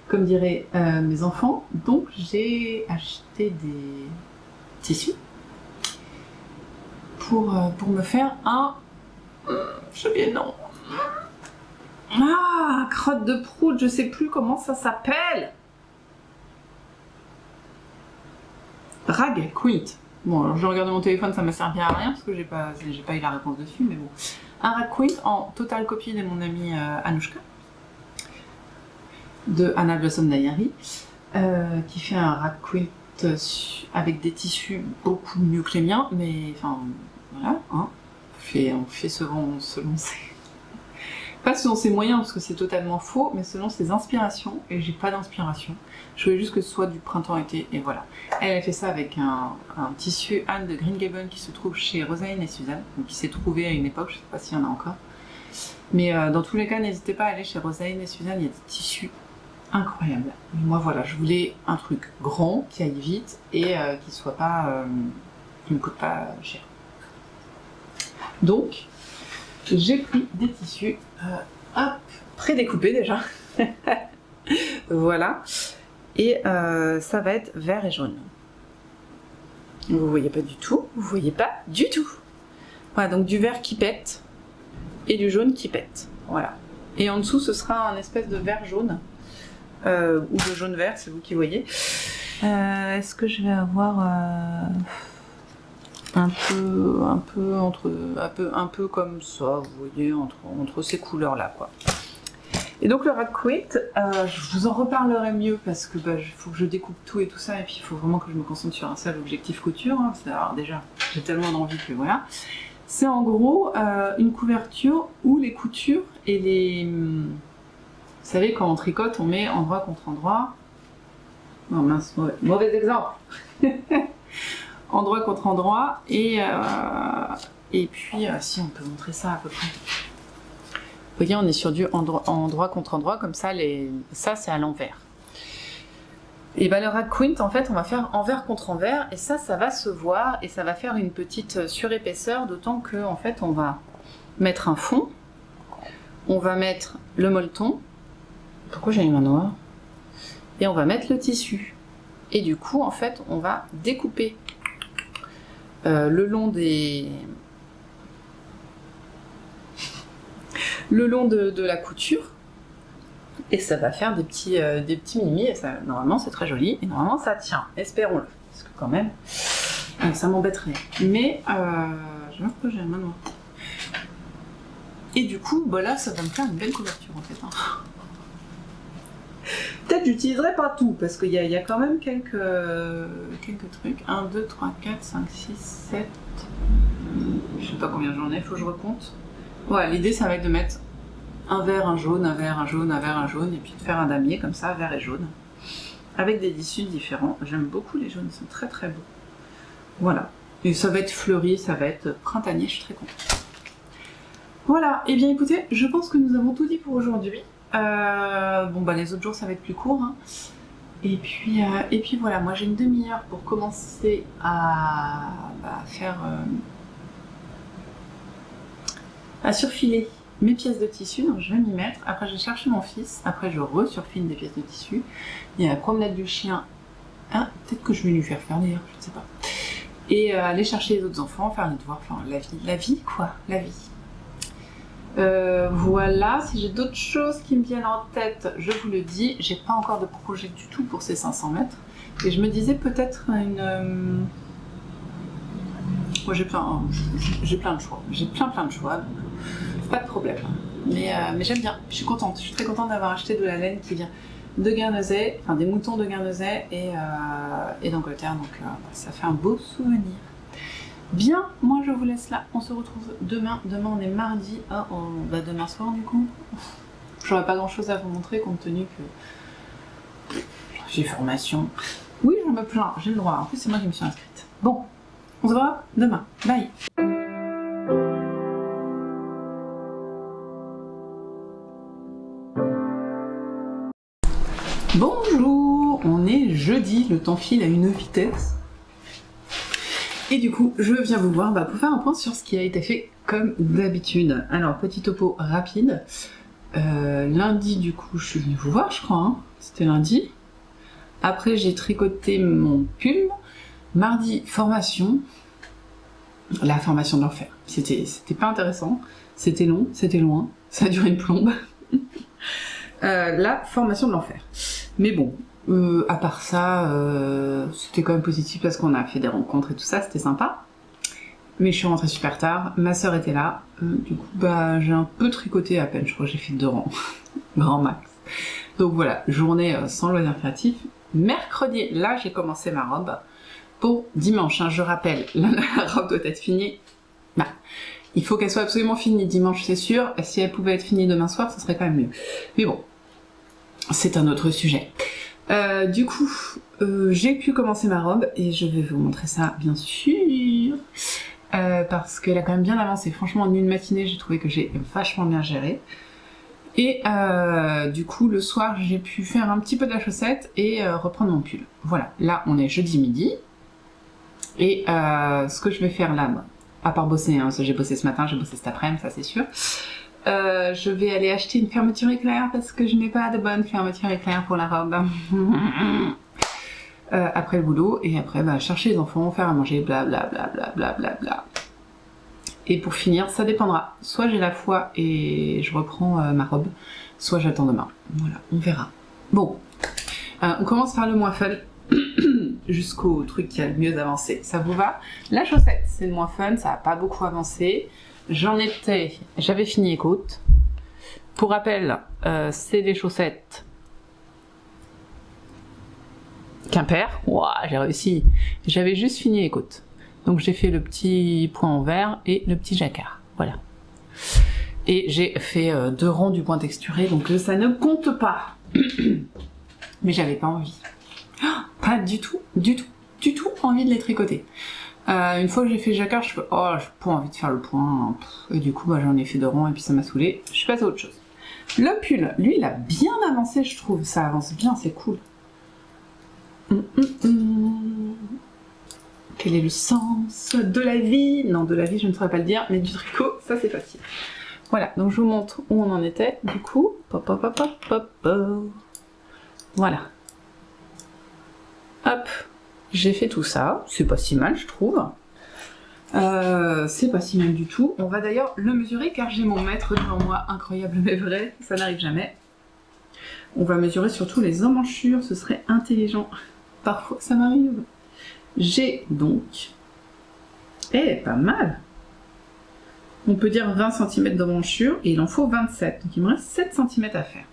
comme diraient mes enfants. Donc j'ai acheté des tissus pour me faire un... Je sais non. Ah, crotte de prout, je sais plus comment ça s'appelle. Rag Quint. Bon, alors je regarde mon téléphone, ça m'a servi à rien parce que j'ai pas eu la réponse dessus, mais bon. Un Rag Quint en totale copie de mon amie Anouchka, de Anna Blossom Diary, qui fait un Rag Quint avec des tissus beaucoup mieux que les miens, mais enfin, voilà, hein. On fait selon ses... Pas selon ses moyens, parce que c'est totalement faux, mais selon ses inspirations, et j'ai pas d'inspiration. Je voulais juste que ce soit du printemps-été, et voilà. Elle a fait ça avec un tissu Anne de Green Gables qui se trouve chez Rosaline et Suzanne, donc qui s'est trouvé à une époque, je sais pas s'il y en a encore. Mais dans tous les cas, n'hésitez pas à aller chez Rosaline et Suzanne, il y a des tissus incroyables. Et moi voilà, je voulais un truc grand, qui aille vite, et qui soit pas... qui me coûte pas cher. Donc, j'ai pris des tissus, hop, prédécoupés déjà. Voilà. Et ça va être vert et jaune. Vous voyez pas du tout, vous voyez pas du tout. Voilà, donc du vert qui pète et du jaune qui pète. Voilà. Et en dessous, ce sera un espèce de vert jaune ou de jaune vert, c'est vous qui voyez. Est-ce que je vais avoir un peu comme ça, vous voyez, entre ces couleurs là, quoi. Et donc le Rag Quint, je vous en reparlerai mieux parce que il faut que je découpe tout et tout ça, et puis il faut vraiment que je me concentre sur un seul objectif couture, hein. Alors déjà, j'ai tellement d'envie que voilà. C'est en gros une couverture où les coutures et les... Vous savez, quand on tricote, on met endroit contre endroit. Non mince, mauvais exemple. Endroit contre endroit, et puis si on peut montrer ça à peu près. Vous voyez, on est sur du endroit contre endroit, comme ça, ça c'est à l'envers. Et ben le Rag Quint, en fait, on va faire envers contre envers, et ça va se voir, et ça va faire une petite surépaisseur, d'autant que en fait on va mettre un fond, on va mettre le molleton. Pourquoi j'ai une main noire? Et on va mettre le tissu. Et du coup, en fait, on va découper le long de la couture, et ça va faire des petits mini, et ça, normalement c'est très joli, et normalement ça tient, espérons-le, parce que quand même ça m'embêterait, mais je vois que j'ai la main noire. Et du coup, bah là ça va me faire une belle couverture en fait, hein. Peut-être j'utiliserai pas tout, parce qu'il y a quand même quelques trucs. 1, 2, 3, 4, 5, 6, 7... Je sais pas combien j'en ai, faut que je recompte. Voilà, l'idée ça va être de mettre un vert, un jaune, un vert, un jaune, un vert, un jaune, et puis de faire un damier comme ça, vert et jaune. Avec des tissus différents. J'aime beaucoup les jaunes, ils sont très très beaux. Voilà. Et ça va être fleuri, ça va être printanier, je suis très contente. Voilà, et bien écoutez, je pense que nous avons tout dit pour aujourd'hui. Bon bah les autres jours ça va être plus court, hein. Et puis voilà, moi j'ai une demi-heure pour commencer à faire à surfiler mes pièces de tissu, donc je vais m'y mettre. Après je vais chercher mon fils, après je resurfile des pièces de tissu. Il y a la promenade du chien, hein, peut-être que je vais lui faire faire d'ailleurs, je ne sais pas. Et aller chercher les autres enfants, faire les devoirs, enfin la vie quoi, la vie. Voilà, si j'ai d'autres choses qui me viennent en tête, je vous le dis. J'ai pas encore de projet du tout pour ces 500 mètres. Et je me disais peut-être une... Moi j'ai plein de choix. J'ai plein de choix, donc pas de problème. Mais j'aime bien, je suis contente. Je suis très contente d'avoir acheté de la laine qui vient de Guernesey, enfin des moutons de Guernesey et d'Angleterre. Donc ça fait un beau souvenir. Bien, moi je vous laisse là, on se retrouve demain. Demain on est mardi, demain soir du coup. J'aurais pas grand chose à vous montrer compte tenu que j'ai formation. Oui, je me plains, j'ai le droit, en plus c'est moi qui me suis inscrite. Bon, on se voit demain, bye. Bonjour, on est jeudi, le temps file à une vitesse. Et du coup, je viens vous voir pour faire un point sur ce qui a été fait comme d'habitude. Alors, petit topo rapide. Lundi, du coup, je suis venue vous voir, je crois. Hein. C'était lundi. Après, j'ai tricoté mon pull. Mardi, formation. La formation de l'enfer. C'était pas intéressant. C'était long, c'était loin. Ça a duré une plombe. La formation de l'enfer. Mais bon, À part ça, c'était quand même positif parce qu'on a fait des rencontres et tout ça, c'était sympa. Mais je suis rentrée super tard, ma soeur était là, du coup bah j'ai un peu tricoté à peine, je crois que j'ai fait 2 rangs, grand max. Donc voilà, journée sans loisir créatif. Mercredi, là j'ai commencé ma robe pour dimanche, hein, je rappelle, la robe doit être finie. Bah, il faut qu'elle soit absolument finie dimanche, c'est sûr, si elle pouvait être finie demain soir, ce serait quand même mieux. Mais bon, c'est un autre sujet. Du coup, j'ai pu commencer ma robe et je vais vous montrer ça bien sûr. Parce qu'elle a quand même bien avancé. Franchement, en une matinée, j'ai trouvé que j'ai vachement bien géré. Et du coup, le soir, j'ai pu faire un petit peu de la chaussette et reprendre mon pull. Voilà, là, on est jeudi midi. Et ce que je vais faire là, à part bosser, hein, j'ai bossé ce matin, j'ai bossé cet après-midi, ça c'est sûr. Je vais aller acheter une fermeture éclair parce que je n'ai pas de bonne fermeture éclair pour la robe. Après le boulot, et après bah, chercher les enfants, faire à manger, blablabla. Bla. Et pour finir, ça dépendra. Soit j'ai la foi et je reprends ma robe, soit j'attends demain. Voilà, on verra. Bon, on commence par le moins fun, jusqu'au truc qui a le mieux avancé. Ça vous va? La chaussette, c'est le moins fun, ça n'a pas beaucoup avancé. J'avais fini les côtes. Pour rappel, c'est des chaussettes Quimper. Ouah, j'ai réussi. J'avais juste fini les côtes. Donc j'ai fait le petit point en vert et le petit jacquard. Voilà. Et j'ai fait 2 rangs du point texturé, donc ça ne compte pas. Mais j'avais pas envie. Oh, pas du tout envie de les tricoter. Une fois que j'ai fait le jacquard, je fais oh, j'ai pas envie de faire le point. Et du coup, bah, j'en ai fait 2 rangs et puis ça m'a saoulé. Je suis passée à autre chose. Le pull, lui, il a bien avancé, je trouve. Ça avance bien, c'est cool. Quel est le sens de la vie? Non, de la vie, je ne saurais pas le dire, mais du tricot, ça c'est facile. Voilà, donc je vous montre où on en était, du coup. Voilà. Hop, j'ai fait tout ça. C'est pas si mal, je trouve. C'est pas si mal du tout. On va d'ailleurs le mesurer car j'ai mon mètre devant moi, incroyable mais vrai, ça n'arrive jamais. On va mesurer surtout les emmanchures, ce serait intelligent. Parfois ça m'arrive. J'ai donc... pas mal. On peut dire 20 cm d'emmanchure et il en faut 27. Donc il me reste 7 cm à faire.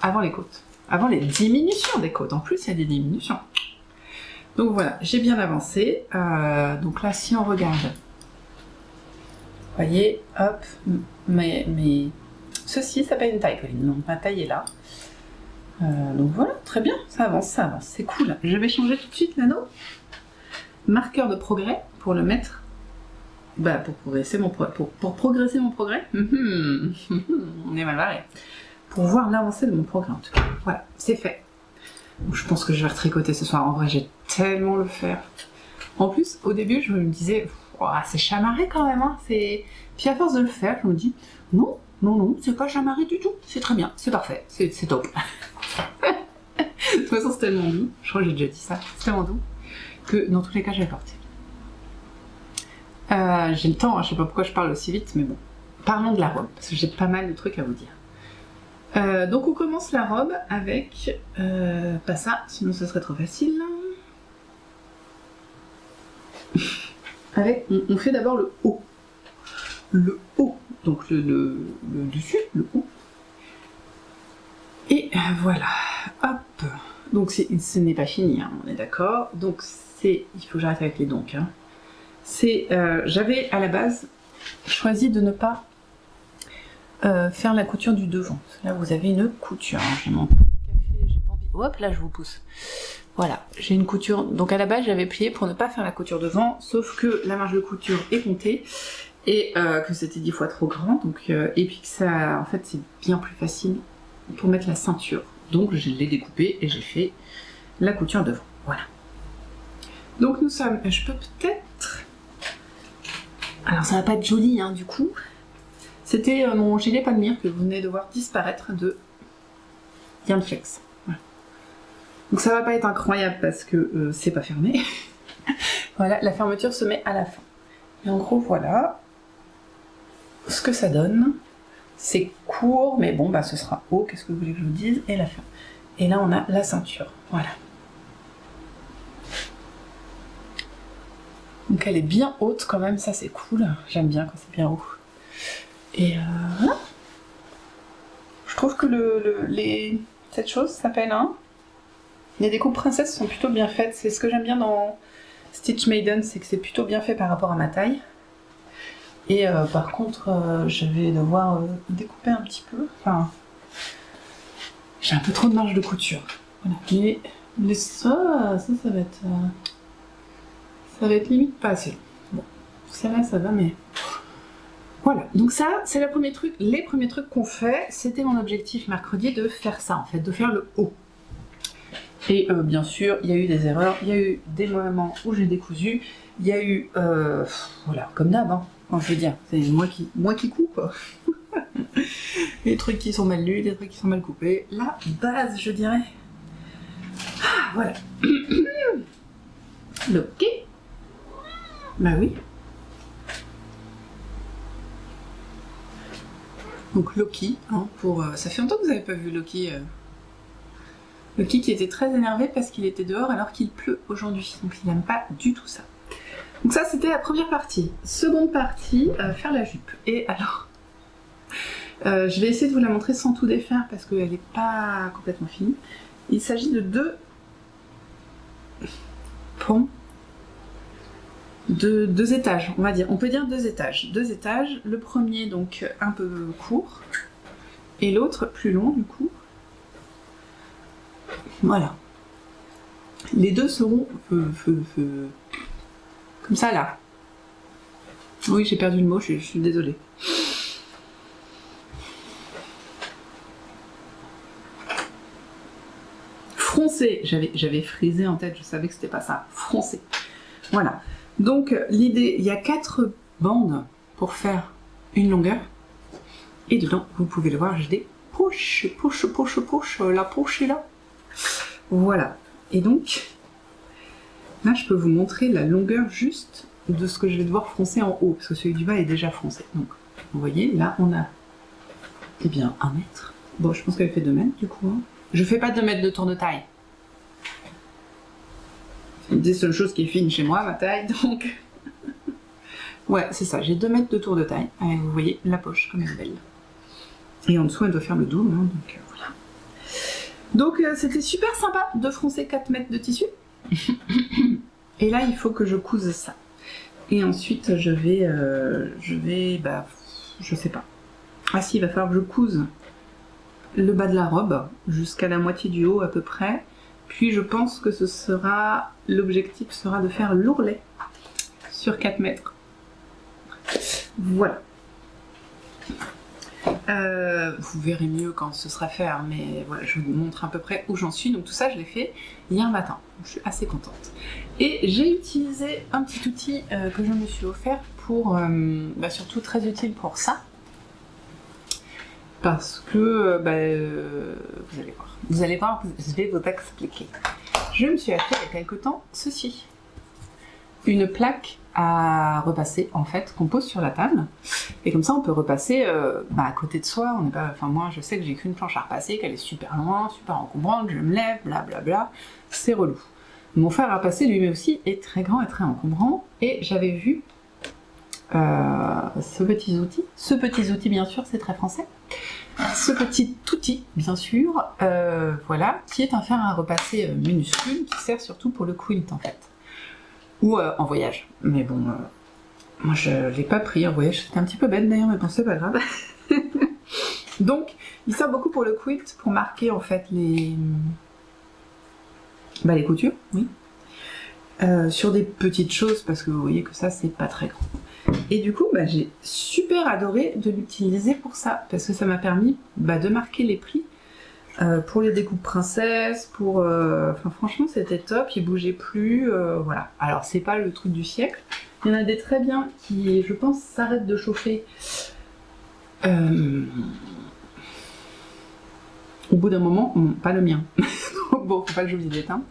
Avant les côtes. Avant les diminutions des côtes. En plus, il y a des diminutions. Donc voilà, j'ai bien avancé. Donc là, si on regarde... Vous voyez, hop, mais ceci s'appelle une taille, Pauline. Donc ma taille est là. Donc voilà, très bien, ça avance, c'est cool. Je vais changer tout de suite l'anneau. Marqueur de progrès pour le mettre. Bah pour progresser mon progrès. On est mal barré. Pour voir l'avancée de mon progrès en tout cas. Voilà, c'est fait. Donc, je pense que je vais retricoter ce soir. En vrai, j'ai tellement le faire. En plus, au début, je me disais, oh, c'est chamarré quand même. Hein. Puis à force de le faire, je me dis, non, c'est pas chamarré du tout. C'est très bien, c'est parfait, c'est top. De toute façon, c'est tellement doux. Je crois que j'ai déjà dit ça. C'est tellement doux que dans tous les cas, je vais le porter. J'ai le temps, hein, je sais pas pourquoi je parle aussi vite, mais bon. Parlons de la robe, parce que j'ai pas mal de trucs à vous dire. Donc on commence la robe avec... pas ça, sinon ce serait trop facile. Avec, on fait d'abord le haut. Le haut, donc le dessus, le haut. Et voilà, hop. Donc ce n'est pas fini, hein, on est d'accord. Donc il faut que j'arrête avec les donc. Hein. J'avais à la base choisi de ne pas faire la couture du devant. Là vous avez une couture. Hein. J'ai mon café, j'ai pas envie. Hop, là je vous pousse. Voilà, j'ai une couture. Donc à la base j'avais plié pour ne pas faire la couture devant, sauf que la marge de couture est comptée et que c'était 10 fois trop grand. Donc et puis que ça, en fait, c'est bien plus facile pour mettre la ceinture. Donc je l'ai découpé et j'ai fait la couture devant. Voilà. Donc nous sommes. Je peux peut-être. Alors ça va pas être joli, hein, du coup. C'était mon gilet Palmyre que vous venez de voir disparaître de Yarn Flex. Voilà. Donc ça va pas être incroyable parce que c'est pas fermé. Voilà, la fermeture se met à la fin. Et en gros, voilà ce que ça donne. C'est court, mais bon, bah ce sera haut, qu'est-ce que vous voulez que je vous dise, et la fin. Et là, on a la ceinture. Voilà. Donc elle est bien haute quand même, ça c'est cool. J'aime bien quand c'est bien haut. Et voilà. Je trouve que cette chose s'appelle les découpes princesses sont plutôt bien faites. C'est ce que j'aime bien dans Stitch Maiden, c'est que c'est plutôt bien fait par rapport à ma taille. Et par contre, je vais devoir découper un petit peu. Enfin, j'ai un peu trop de marge de couture. Voilà. Ça va être... ça va être limite pas assez. Bon, ça va, mais... Voilà, donc ça, c'est le premier truc. Les premiers trucs qu'on fait, c'était mon objectif mercredi de faire ça, en fait, de faire le haut. Et bien sûr, il y a eu des erreurs, il y a eu des moments où j'ai décousu, il y a eu... voilà, comme d'hab, hein. Enfin, je veux dire, c'est moi qui coupe, quoi. Des trucs qui sont mal lus, des trucs qui sont mal coupés. La base, je dirais. Ah, voilà. Ok. Bah oui. Donc Loki, hein, ça fait longtemps que vous n'avez pas vu Loki. Loki qui était très énervé parce qu'il était dehors alors qu'il pleut aujourd'hui. Donc il n'aime pas du tout ça. Donc ça c'était la première partie. Seconde partie, faire la jupe. Et alors, je vais essayer de vous la montrer sans tout défaire parce qu'elle n'est pas complètement finie. Il s'agit de deux ponts. Deux étages, on va dire. On peut dire deux étages. Deux étages. Le premier donc un peu court et l'autre plus long du coup. Voilà. Les deux seront comme ça là. Oui, j'ai perdu le mot, je suis désolée. Froncé, j'avais frisé en tête, je savais que c'était pas ça. Froncé. Voilà. Donc l'idée, il y a 4 bandes pour faire une longueur. Et dedans, vous pouvez le voir, j'ai des poches, la poche est là. Voilà. Et donc, là je peux vous montrer la longueur juste de ce que je vais devoir froncer en haut, parce que celui du bas est déjà froncé. Donc, vous voyez, là on a, eh bien, 1 mètre. Bon, je pense qu'elle fait 2 mètres du coup. Hein. Je fais pas 2 mètres de tour de taille. C'est une des seules choses qui est fine chez moi, ma taille, donc... ouais, c'est ça, j'ai 2 mètres de tour de taille. Allez, vous voyez la poche, comme elle est belle. Et en dessous, elle doit faire le double, hein, donc voilà. Donc, c'était super sympa de froncer 4 mètres de tissu. Et là, il faut que je couse ça. Et ensuite, je vais, bah, je sais pas. Ah si, il va falloir que je couse le bas de la robe, jusqu'à la moitié du haut à peu près. Puis je pense que l'objectif sera de faire l'ourlet sur 4 mètres. Voilà. Vous verrez mieux quand ce sera fait, hein, mais voilà, je vous montre à peu près où j'en suis. Donc tout ça, je l'ai fait hier matin. Je suis assez contente. Et j'ai utilisé un petit outil que je me suis offert pour, bah, surtout très utile pour ça. Parce que, vous allez voir. Vous allez voir, je vais vous expliquer. Je me suis acheté il y a quelque temps ceci. Une plaque à repasser, en fait, qu'on pose sur la table. Et comme ça, on peut repasser à côté de soi. On n'est pas, enfin, moi, je sais que j'ai qu'une planche à repasser, qu'elle est super loin, super encombrante, je me lève, blablabla. C'est relou. Mon fer à repasser, lui aussi, est très grand et très encombrant. Et j'avais vu ce petit outil, bien sûr, c'est très français. Ce petit outil, bien sûr, voilà, qui est un fer à repasser minuscule, qui sert surtout pour le quilt, en fait. Ou en voyage. Mais bon, moi je l'ai pas pris en voyage, c'était un petit peu bête d'ailleurs, mais bon, c'est pas grave. Donc, il sert beaucoup pour le quilt, pour marquer en fait les coutures, oui. Sur des petites choses, parce que vous voyez que ça, c'est pas très grand. Et du coup, j'ai super adoré de l'utiliser pour ça, parce que ça m'a permis de marquer les plis pour les découpes princesses, pour... Enfin, franchement, c'était top, il bougeait plus, voilà. Alors, c'est pas le truc du siècle. Il y en a des très bien qui, je pense, s'arrêtent de chauffer au bout d'un moment. Pas le mien. Bon, faut pas que j'oublie d'éteindre.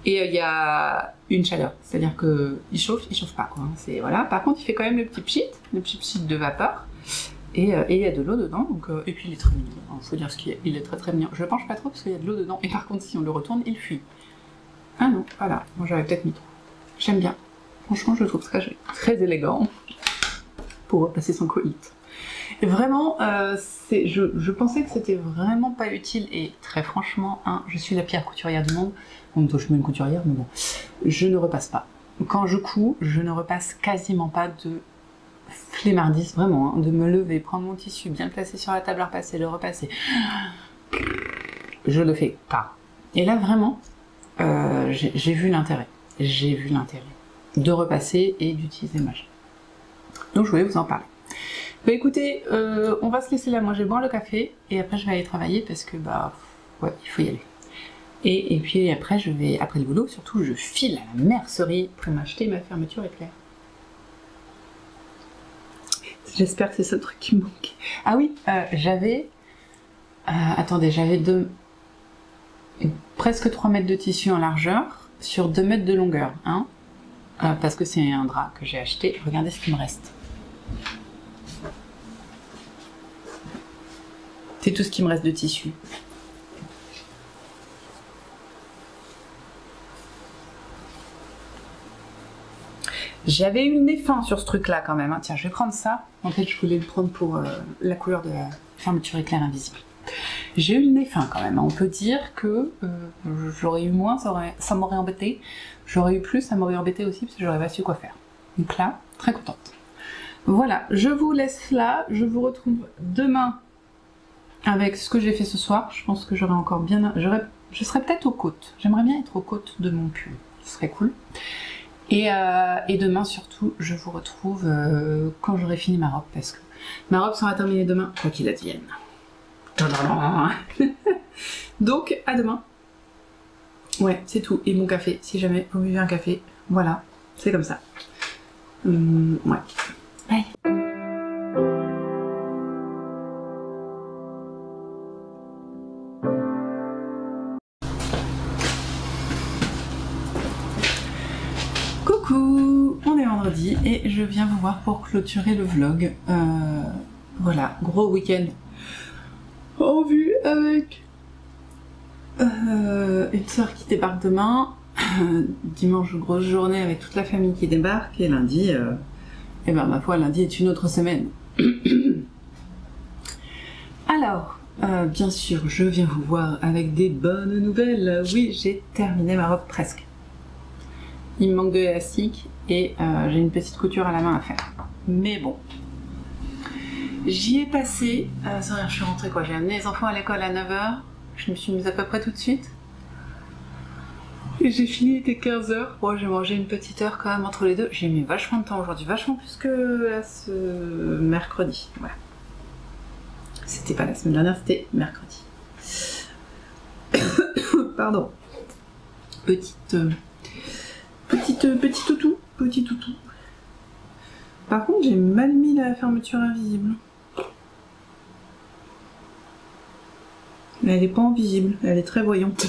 Et il y a une chaleur, c'est-à-dire qu'il chauffe pas, quoi. Voilà. Par contre, il fait quand même le petit pchit de vapeur. Et il y a de l'eau dedans, donc, et puis il est très mignon, il faut dire ce qu'il est, il est très très mignon. Je le penche pas trop parce qu'il y a de l'eau dedans, et par contre si on le retourne, il fuit. Ah non, voilà, moi j'avais peut-être mis trop. J'aime bien, franchement je le trouve très élégant pour repasser son colis. Et vraiment, je pensais que c'était vraiment pas utile, et très franchement, hein, je suis la pire couturière du monde, en même temps je suis même couturière, mais bon, je ne repasse pas. Quand je couds, je ne repasse quasiment pas de flemmardise, vraiment, hein, de me lever, prendre mon tissu, bien le placer sur la table à repasser, le repasser. Je le fais pas. Et là, vraiment, j'ai vu l'intérêt. J'ai vu l'intérêt de repasser et d'utiliser ma chaîne. Donc, je voulais vous en parler. Bah écoutez, on va se laisser là. Moi, je vais boire le café et après, je vais aller travailler parce que, bah, ouais, il faut y aller. Et puis après, après le boulot, surtout, je file à la mercerie pour m'acheter ma fermeture éclair. J'espère que c'est ça le truc qui me manque. Ah oui, j'avais... attendez, j'avais presque 3 mètres de tissu en largeur sur 2 mètres de longueur. Hein, parce que c'est un drap que j'ai acheté. Regardez ce qu'il me reste. C'est tout ce qui me reste de tissu. J'avais eu le nez fin sur ce truc-là quand même. Hein. Tiens, je vais prendre ça. En fait, je voulais le prendre pour la couleur de la fermeture éclair invisible. J'ai eu le nez fin quand même. On peut dire que j'aurais eu moins, ça m'aurait embêté. J'aurais eu plus, ça m'aurait embêté aussi parce que j'aurais pas su quoi faire. Donc là, très contente. Voilà, je vous laisse là. Je vous retrouve demain avec ce que j'ai fait ce soir. Je pense que j'aurai encore bien... Je serai peut-être aux côtes. J'aimerais bien être aux côtes de mon pull. Ce serait cool. Et demain surtout, je vous retrouve quand j'aurai fini ma robe, parce que ma robe sera terminée demain, quoi qu'il advienne. Donc, à demain. Ouais, c'est tout. Et mon café, si jamais vous buvez un café, voilà, c'est comme ça. Ouais. Bye. Coucou, on est vendredi et je viens vous voir pour clôturer le vlog. Voilà, gros week-end en vue avec une soeur qui débarque demain, dimanche grosse journée avec toute la famille qui débarque, et lundi, et ben ma foi, lundi est une autre semaine. Alors, bien sûr, je viens vous voir avec des bonnes nouvelles. Oui, j'ai terminé ma robe presque. Il me manque de élastique et j'ai une petite couture à la main à faire. Mais bon. J'y ai passé... je suis rentrée quoi? J'ai amené les enfants à l'école à 9 h. Je me suis mise à peu près tout de suite. Et j'ai fini, il était 15 h. Bon, j'ai mangé une petite heure quand même entre les deux. J'ai mis vachement de temps aujourd'hui. Vachement plus que là, ce mercredi. Voilà. C'était pas la semaine dernière, c'était mercredi. Pardon. Petit toutou. Par contre, j'ai mal mis la fermeture invisible. Elle est pas invisible, elle est très voyante.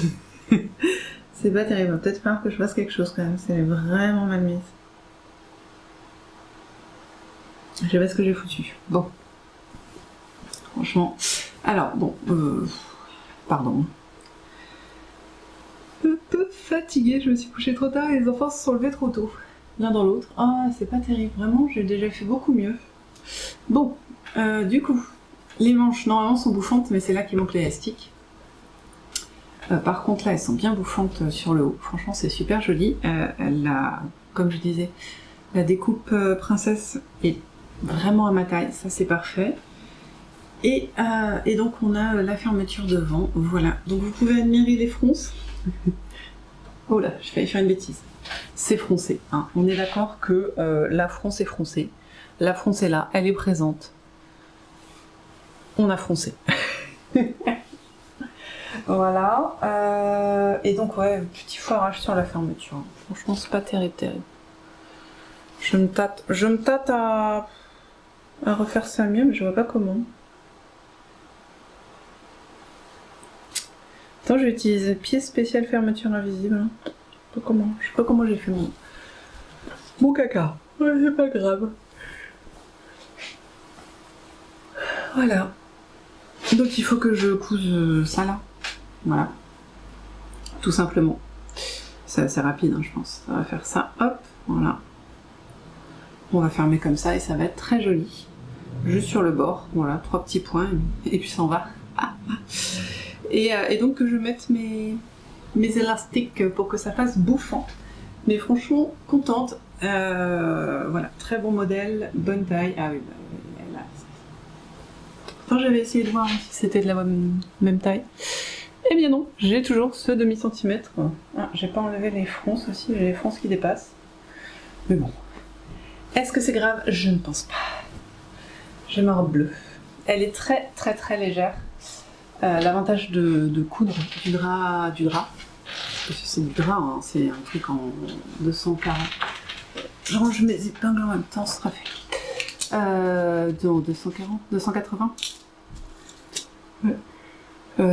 C'est pas terrible, peut-être falloir que je fasse quelque chose quand même, c'est vraiment mal mise. Je sais pas ce que j'ai foutu. Bon. Franchement. Alors, bon, pardon. Un peu fatiguée, je me suis couchée trop tard et les enfants se sont levés trop tôt. L'un dans l'autre. Ah, c'est pas terrible, vraiment, j'ai déjà fait beaucoup mieux. Bon, du coup, les manches normalement sont bouffantes, mais c'est là qu'il manque l'élastique. Par contre, là, elles sont bien bouffantes sur le haut. Franchement, c'est super joli. Comme je disais, la découpe princesse est vraiment à ma taille, ça c'est parfait. Et donc, on a la fermeture devant, voilà. Donc, vous pouvez admirer les fronces. Oh là, j'ai failli faire une bêtise. C'est froncé, hein. On est d'accord que la fronce est froncée. La fronce est là, elle est présente. On a froncé. Voilà. Et donc, ouais, petit foirage sur la fermeture. Franchement, c'est pas terrible. Je me tâte à refaire ça mieux, mais je vois pas comment. Attends, je vais utiliser pièce spéciale fermeture invisible. Je sais pas comment j'ai fait mon caca. Ouais, c'est pas grave. Voilà. Donc il faut que je couse ça là. Voilà. Tout simplement. C'est assez rapide, hein, je pense. Ça va faire ça, hop, voilà. On va fermer comme ça et ça va être très joli. Juste sur le bord, voilà, 3 petits points et puis ça en va. Ah, ah. Et donc que je mette mes élastiques pour que ça fasse bouffant. Mais franchement, contente. Voilà, très bon modèle, bonne taille. Ah oui, bah, là. Enfin, j'avais essayé de voir si c'était de la même taille. Eh bien non, j'ai toujours ce demi-centimètre. Ah, j'ai pas enlevé les fronces aussi, j'ai les fronces qui dépassent. Mais bon. Est-ce que c'est grave? Je ne pense pas. J'ai ma robe bleue. Elle est très très très légère. L'avantage de coudre du drap, parce que c'est du drap, hein, c'est un truc en 240. Je range mes épingles en même temps, ce sera fait. Non, 240, 280. Ouais.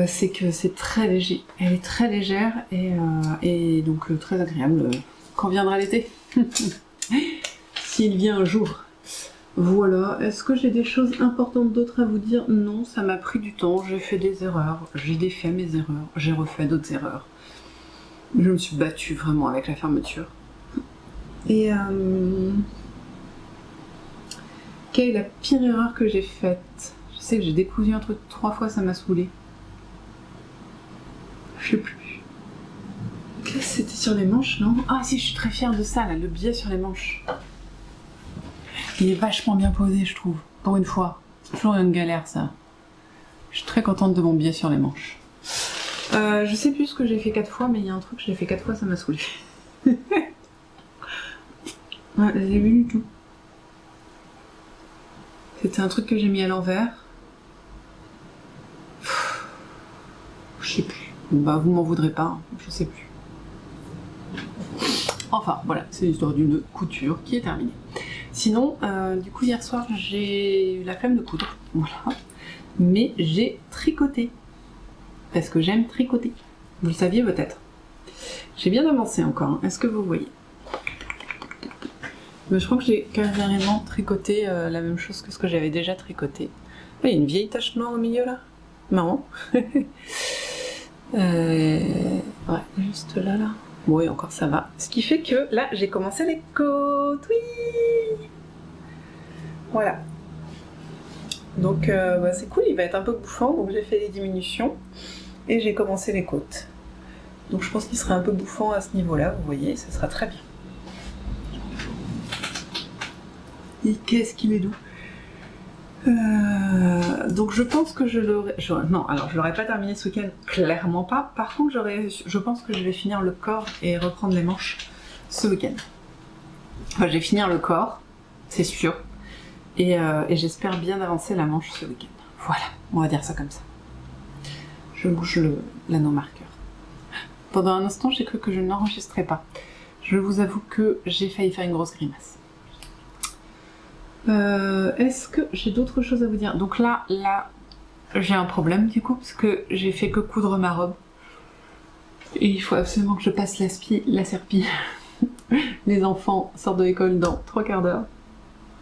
C'est que c'est très léger. Elle est très légère et donc très agréable quand viendra l'été. S'il vient un jour. Voilà. Est-ce que j'ai des choses importantes d'autres à vous dire? Non, ça m'a pris du temps. J'ai fait des erreurs. J'ai défait mes erreurs. J'ai refait d'autres erreurs. Je me suis battue vraiment avec la fermeture. Et quelle est la pire erreur que j'ai faite? Je sais que j'ai décousu un truc 3 fois, ça m'a saoulée. Je sais plus. Qu'est-ce que c'était sur les manches, non? Ah si, je suis très fière de ça, là, le biais sur les manches. Il est vachement bien posé, je trouve, pour une fois. C'est toujours une galère, ça. Je suis très contente de mon biais sur les manches. Je sais plus ce que j'ai fait 4 fois, mais il y a un truc, je l'ai fait 4 fois, ça m'a saoulé. Ouais, j'ai vu du tout. C'était un truc que j'ai mis à l'envers. Je sais plus. Bah, vous m'en voudrez pas, hein. Je sais plus. Enfin, voilà, c'est l'histoire d'une couture qui est terminée. Sinon, du coup, hier soir, j'ai eu la flemme de coudre, voilà. Mais j'ai tricoté. Parce que j'aime tricoter. Vous le saviez peut-être. J'ai bien avancé encore, hein. Est-ce que vous voyez? Mais je crois que j'ai carrément tricoté la même chose que ce que j'avais déjà tricoté. Il y a une vieille tache noire au milieu, là. Marrant. Ouais, juste là. Oui, encore ça va. Ce qui fait que là, j'ai commencé les côtes. Oui. Voilà. Donc, bah, c'est cool, il va être un peu bouffant. Donc, j'ai fait les diminutions et j'ai commencé les côtes. Donc, je pense qu'il sera un peu bouffant à ce niveau-là. Vous voyez, ça sera très bien. Et qu'est-ce qui m'est doux? Donc je pense que je l'aurai... Non, alors je l'aurai pas terminé ce week-end, clairement pas. Par contre, je pense que je vais finir le corps et reprendre les manches ce week-end. Enfin, je vais finir le corps, c'est sûr. Et j'espère bien avancer la manche ce week-end. Voilà, on va dire ça comme ça. Je bouge l'anneau marqueur. Pendant un instant, j'ai cru que je n'enregistrais pas. Je vous avoue que j'ai failli faire une grosse grimace. Est-ce que j'ai d'autres choses à vous dire? Donc là, j'ai un problème du coup, parce que j'ai fait que coudre ma robe. Et il faut absolument que je passe la serpille. Les enfants sortent de l'école dans 3 quarts d'heure.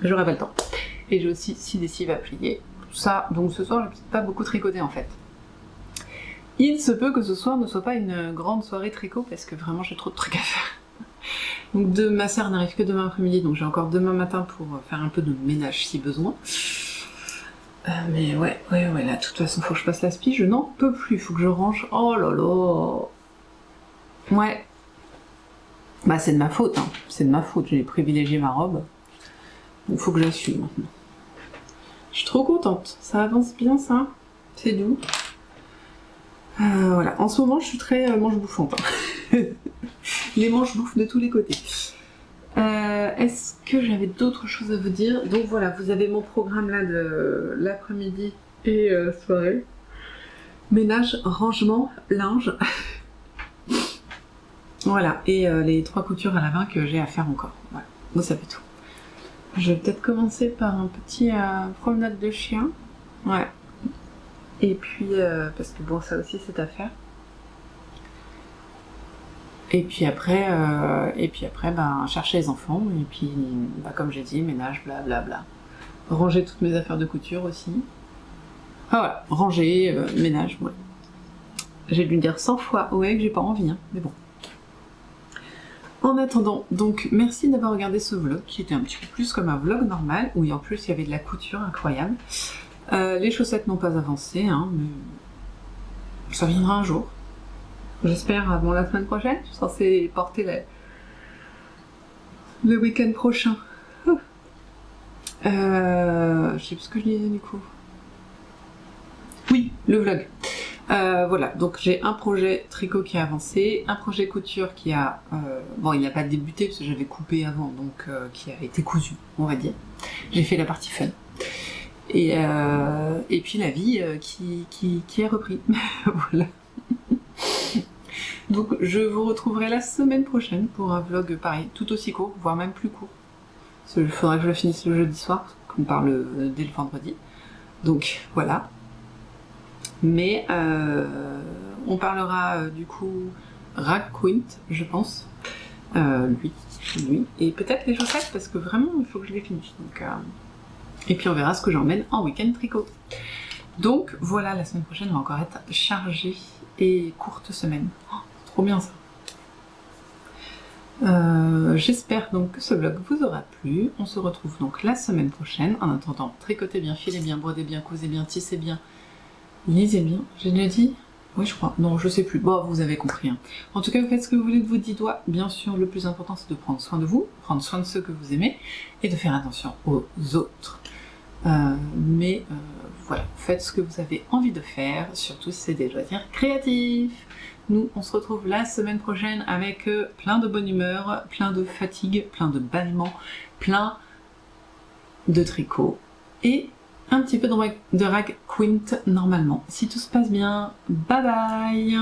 J'aurai pas le temps. Et j'ai aussi 6 lessives à plier. Tout ça, donc ce soir, je n'ai pas beaucoup tricoté en fait. Il se peut que ce soir ne soit pas une grande soirée tricot, parce que vraiment j'ai trop de trucs à faire. Donc ma sœur n'arrive que demain après-midi, donc j'ai encore demain matin pour faire un peu de ménage si besoin. Mais ouais, là, de toute façon, faut que je passe la spie, je n'en peux plus, faut que je range. Oh là là. Ouais. Bah c'est de ma faute, hein. C'est de ma faute, j'ai privilégié ma robe. Donc faut que j'assume maintenant. Je suis trop contente, ça avance bien ça, c'est doux. Voilà, en ce moment je suis très manche bouffante. Hein. Les manches bouffent de tous les côtés. Est-ce que j'avais d'autres choses à vous dire? Donc voilà, vous avez mon programme là de l'après-midi et soirée. Ménage, rangement, linge. Voilà, et les 3 coutures à la main que j'ai à faire encore. Voilà, vous savez tout. Je vais peut-être commencer par un petit promenade de chien. Ouais. Et puis, parce que bon, ça aussi c'est à faire. Et puis après, ben, chercher les enfants, et puis, ben, comme j'ai dit, ménage, blablabla. Ranger toutes mes affaires de couture aussi. Ah voilà, ranger, ménage, ouais. J'ai dû dire 100 fois ouais que j'ai pas envie, hein, mais bon. En attendant, donc merci d'avoir regardé ce vlog qui était un petit peu plus comme un vlog normal, où en plus il y avait de la couture incroyable. Les chaussettes n'ont pas avancé, hein, mais ça viendra un jour. J'espère avant la semaine prochaine, je suis censée porter le week-end prochain. Je sais plus ce que je disais du coup. Oui, le vlog. Voilà, donc j'ai un projet tricot qui a avancé, un projet couture qui a... bon, il n'a pas débuté parce que j'avais coupé avant, donc qui a été cousu, on va dire. J'ai fait la partie fun. Et puis la vie qui a repris. Voilà. Donc je vous retrouverai la semaine prochaine pour un vlog pareil, tout aussi court, voire même plus court. Parce qu'il faudrait que je le finisse le jeudi soir, qu'on parle dès le vendredi. Donc voilà. Mais on parlera du coup Rag Quint, je pense. Lui. Et peut-être les chaussettes, parce que vraiment il faut que je les finisse. Donc, et puis on verra ce que j'emmène en week-end tricot. Donc voilà, la semaine prochaine va encore être chargée et courte semaine. Oh, trop bien ça. J'espère donc que ce vlog vous aura plu. On se retrouve donc la semaine prochaine. En attendant, tricotez bien, filez bien, brodez bien, cousez bien, tissez bien, lisez bien. J'ai déjà dit? Oui, je crois. Non, je sais plus. Bon, vous avez compris. Hein. En tout cas, faites ce que vous voulez de vos 10 doigts. Bien sûr, le plus important, c'est de prendre soin de vous, prendre soin de ceux que vous aimez et de faire attention aux autres. Voilà, faites ce que vous avez envie de faire, surtout si c'est des loisirs créatifs. Nous, on se retrouve la semaine prochaine avec plein de bonne humeur, plein de fatigue, plein de bâillements, plein de tricot et un petit peu de Rag Quint normalement. Si tout se passe bien, bye bye!